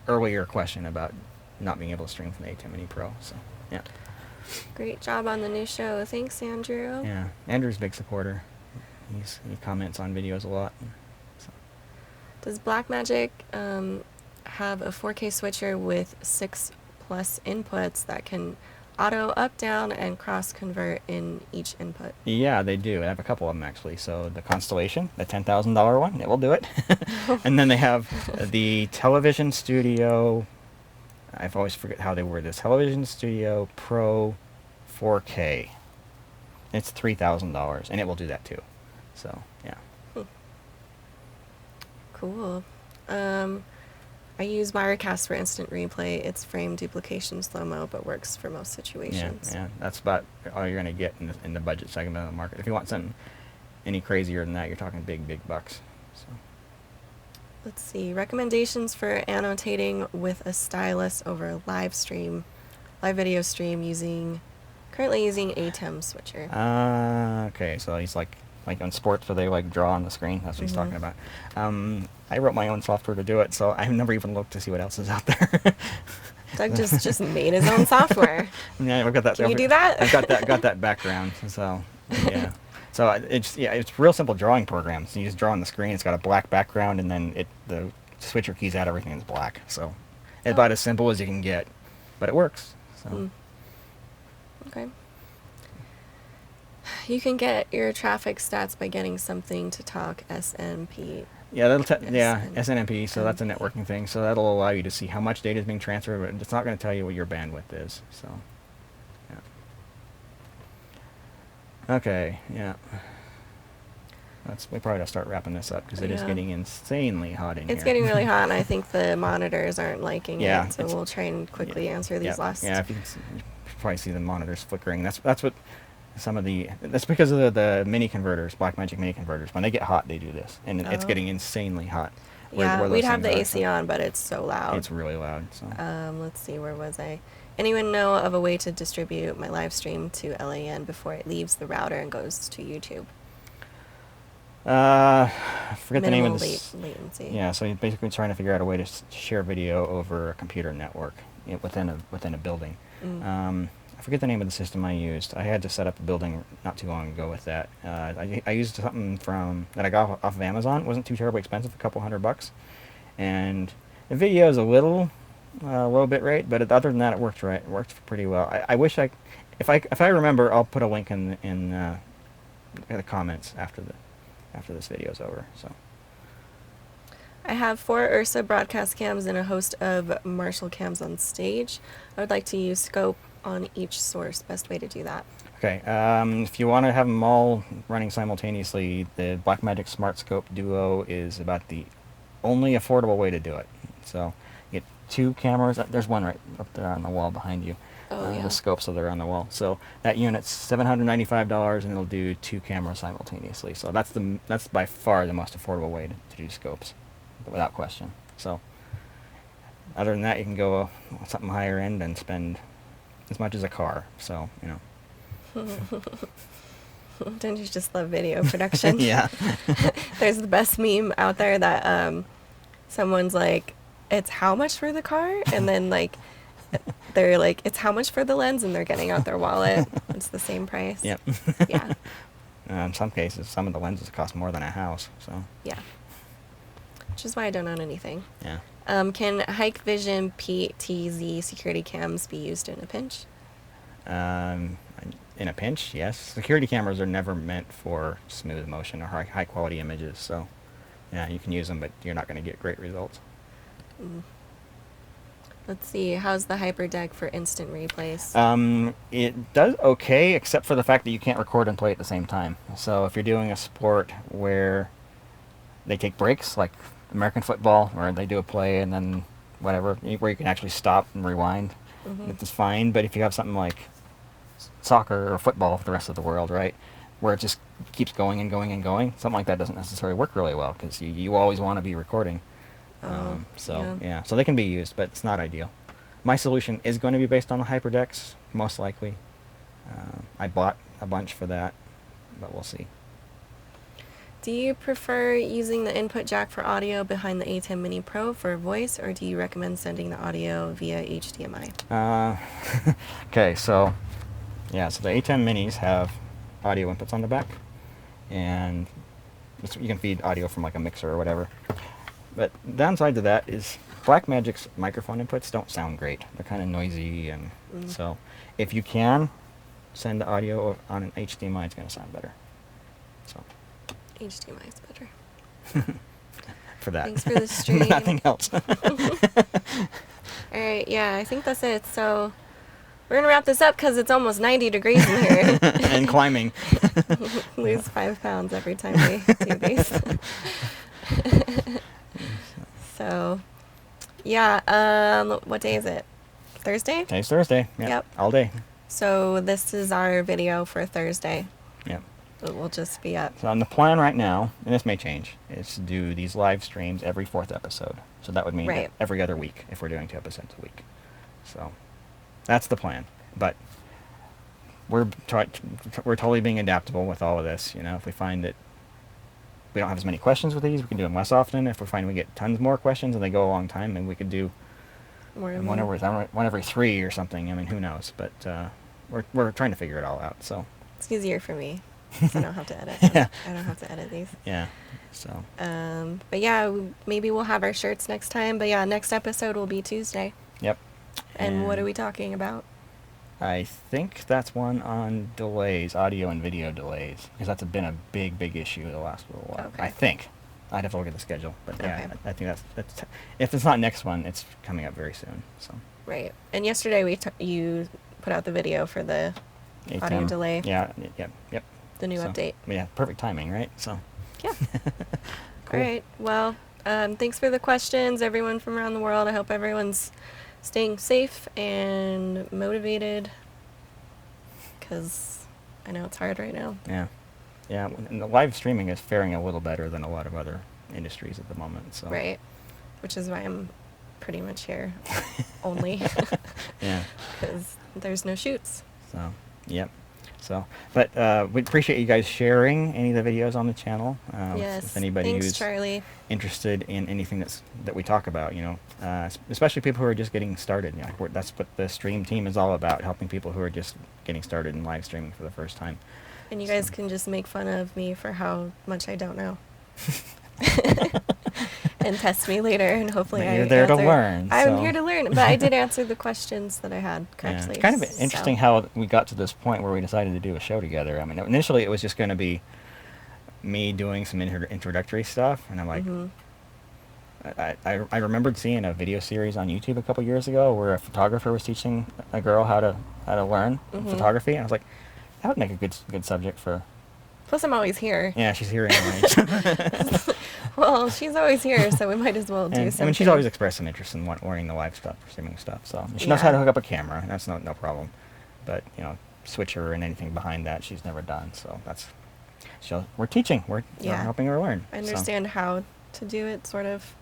earlier question about not being able to stream from the ATEM Mini Pro. So yeah. Great job on the new show. Thanks, Andrew. Yeah, Andrew's a big supporter. He comments on videos a lot. So. Does Blackmagic have a 4K switcher with 6+ inputs that can auto up, down, and cross convert in each input? Yeah, they do. I have a couple of them actually. So the Constellation, the $10,000 one, it will do it. And then they have the Television Studio. I've always forget how they word this. Television Studio Pro 4K. It's $3,000, and it will do that too. So yeah. Cool. I use Wirecast for instant replay. It's frame duplication slow-mo, but works for most situations. Yeah, that's about all you're going to get in the budget segment of the market. If you want something any crazier than that, you're talking big bucks. So. Let's see. Recommendations for annotating with a stylus over a live video stream currently using ATEM switcher. Okay, so he's like on sports where they like draw on the screen. That's what he's talking about. I wrote my own software to do it, so I've never even looked to see what else is out there. Doug just made his own software. Yeah, I've got that. Can you do that? I've got that background. So yeah. So it's real simple drawing programs. So you just draw on the screen. It's got a black background, and then the switcher keys out everything is black. So it's about as simple as you can get, but it works. So. Okay. You can get your traffic stats by getting something to talk SNMP. Yeah, SNMP. So that's a networking thing. So that'll allow you to see how much data is being transferred, but it's not going to tell you what your bandwidth is. So, yeah. Okay. Yeah. we probably gotta start wrapping this up because it is Yeah. getting insanely hot in here. It's getting really hot, and I think the monitors aren't liking Yeah, it, so we'll try and quickly answer these last. Yeah, if you can you probably see the monitors flickering. That's what that's because of the mini converters, Blackmagic mini converters. When they get hot, they do this, and it's Oh. getting insanely hot. Yeah, where we'd those have the things are, AC on, but it's so loud. It's really loud. So. Let's see, where was I? Anyone know of a way to distribute my live stream to LAN before it leaves the router and goes to YouTube? I forget the name Minimal of this. latency. Yeah, so you're basically trying to figure out a way to share video over a computer network within a building. I forget the name of the system I used. I had to set up a building not too long ago with that. I used something that I got off of Amazon. It wasn't too terribly expensive, a couple $100, and the video is a little low bit rate, but other than that, it worked right. It worked pretty well. I wish if I remember, I'll put a link in the comments after this video is over. So. I have 4 Ursa broadcast cams and a host of Marshall cams on stage. I would like to use scope on each source. Best way to do that? Okay, if you want to have them all running simultaneously, the Blackmagic Smart Scope Duo is about the only affordable way to do it. So you get 2 cameras. There's one right up there on the wall behind you. Oh, yeah. The scopes are there on the wall. So that unit's $795, and it'll do 2 cameras simultaneously. So that's by far the most affordable way to do scopes, without question. So other than that, you can go something higher end and spend as much as a car. So Don't you just love video production? Yeah. There's the best meme out there that someone's like, it's how much for the car? And then like they're like, it's how much for the lens? And they're getting out their wallet. It's the same price. Yep. Yeah. In some cases, some of the lenses cost more than a house. So. Yeah. Which is why I don't own anything. Yeah. Can Hikvision PTZ security cams be used in a pinch? In a pinch, yes. Security cameras are never meant for smooth motion or high quality images. So, yeah, you can use them, but you're not going to get great results. Let's see. How's the HyperDeck for instant replays? It does okay, except for the fact that you can't record and play at the same time. So if you're doing a sport where they take breaks, like American football, where they do a play and then whatever, where you can actually stop and rewind, it's fine. But if you have something like soccer or football for the rest of the world, right, where it just keeps going and going and going, something like that doesn't necessarily work really well because you always want to be recording. So they can be used, but it's not ideal. My solution is going to be based on the HyperDecks, most likely. I bought a bunch for that, but we'll see. Do you prefer using the input jack for audio behind the A10 Mini Pro for voice, or do you recommend sending the audio via HDMI? Okay, so the A10 Minis have audio inputs on the back, and you can feed audio from like a mixer or whatever. But the downside to that is Blackmagic's microphone inputs don't sound great. They're kind of noisy, and so if you can send the audio on an HDMI, it's going to sound better. So HDMI is better. For that. Thanks for the stream. Nothing else. All right, yeah, I think that's it. So we're gonna wrap this up because it's almost 90 degrees in here. And climbing. Lose 5 pounds every time we do these. So, yeah, what day is it? Thursday? Today's Thursday. Yep. All day. So this is our video for Thursday. Yep. It will just be up. So on the plan right now, and this may change, is to do these live streams every 4th episode. So that would mean Right. every other week if we're doing 2 episodes a week. So that's the plan. But we're totally being adaptable with all of this. You know, if we find that we don't have as many questions with these, we can do them less often. If we find we get tons more questions and they go a long time, then we could do one every 3 or something. I mean, who knows? But we're trying to figure it all out. So It's easier for me, so I don't have to edit. Yeah. I don't have to edit these. Yeah. So. But yeah, maybe we'll have our shirts next time. But yeah, next episode will be Tuesday. Yep. And what are we talking about? I think that's one on delays, audio and video delays, because that's been a big issue the last little while. Okay. I think. I'd have to look at the schedule, but yeah, Okay. I think that's if it's not next one, it's coming up very soon. So. Right. And yesterday you put out the video for the audio delay. Yeah. Yep. The new So, update. Yeah. Perfect timing, right? So. Yeah. Cool. All right. Well, thanks for the questions, everyone from around the world. I hope everyone's staying safe and motivated, because I know it's hard right now. Yeah. Yeah, and the live streaming is faring a little better than a lot of other industries at the moment. So. Right. Which is why I'm pretty much here only. Yeah. Because there's no shoots. So, yep. So, but we appreciate you guys sharing any of the videos on the channel. Yes. If anybody Thanks, who's Charlie. interested in anything that we talk about, you know, especially people who are just getting started. You know, that's what the stream team is all about, helping people who are just getting started in live streaming for the first time. And you guys can just make fun of me for how much I don't know. And test me later, and hopefully But you're there to learn. I'm so. here to learn, but I did answer the questions that I had correctly. It's kind of interesting how we got to this point where we decided to do a show together. I mean, initially it was just going to be me doing some introductory stuff, and I'm like, I remembered seeing a video series on YouTube a couple years ago where a photographer was teaching a girl how to learn photography, and I was like, that would make a good subject for. Plus, I'm always here. Yeah, she's here anyway. Well, she's always here, so we might as well do something. I mean, she's always expressed some interest in learning the live stuff, streaming stuff. So she knows how to hook up a camera. That's no problem. But you know, switcher and anything behind that, she's never done. So we're teaching. We're helping her learn. I understand how to do it, sort of,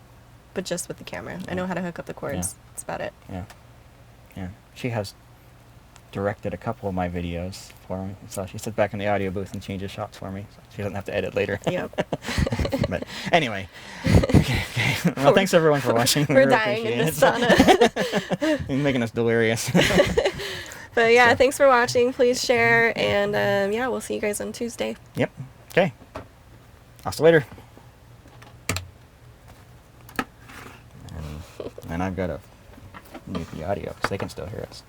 but just with the camera. I know how to hook up the cords. Yeah. That's about it. Yeah. She has directed a couple of my videos for me, so she sits back in the audio booth and changes shots for me, so she doesn't have to edit later. Yep. But anyway, okay. Well, thanks everyone for watching. We're dying in the sauna. You're making us delirious. But yeah, thanks for watching. Please share, and we'll see you guys on Tuesday. Yep. Okay. I'll see you later. And I've got to mute the audio because they can still hear us.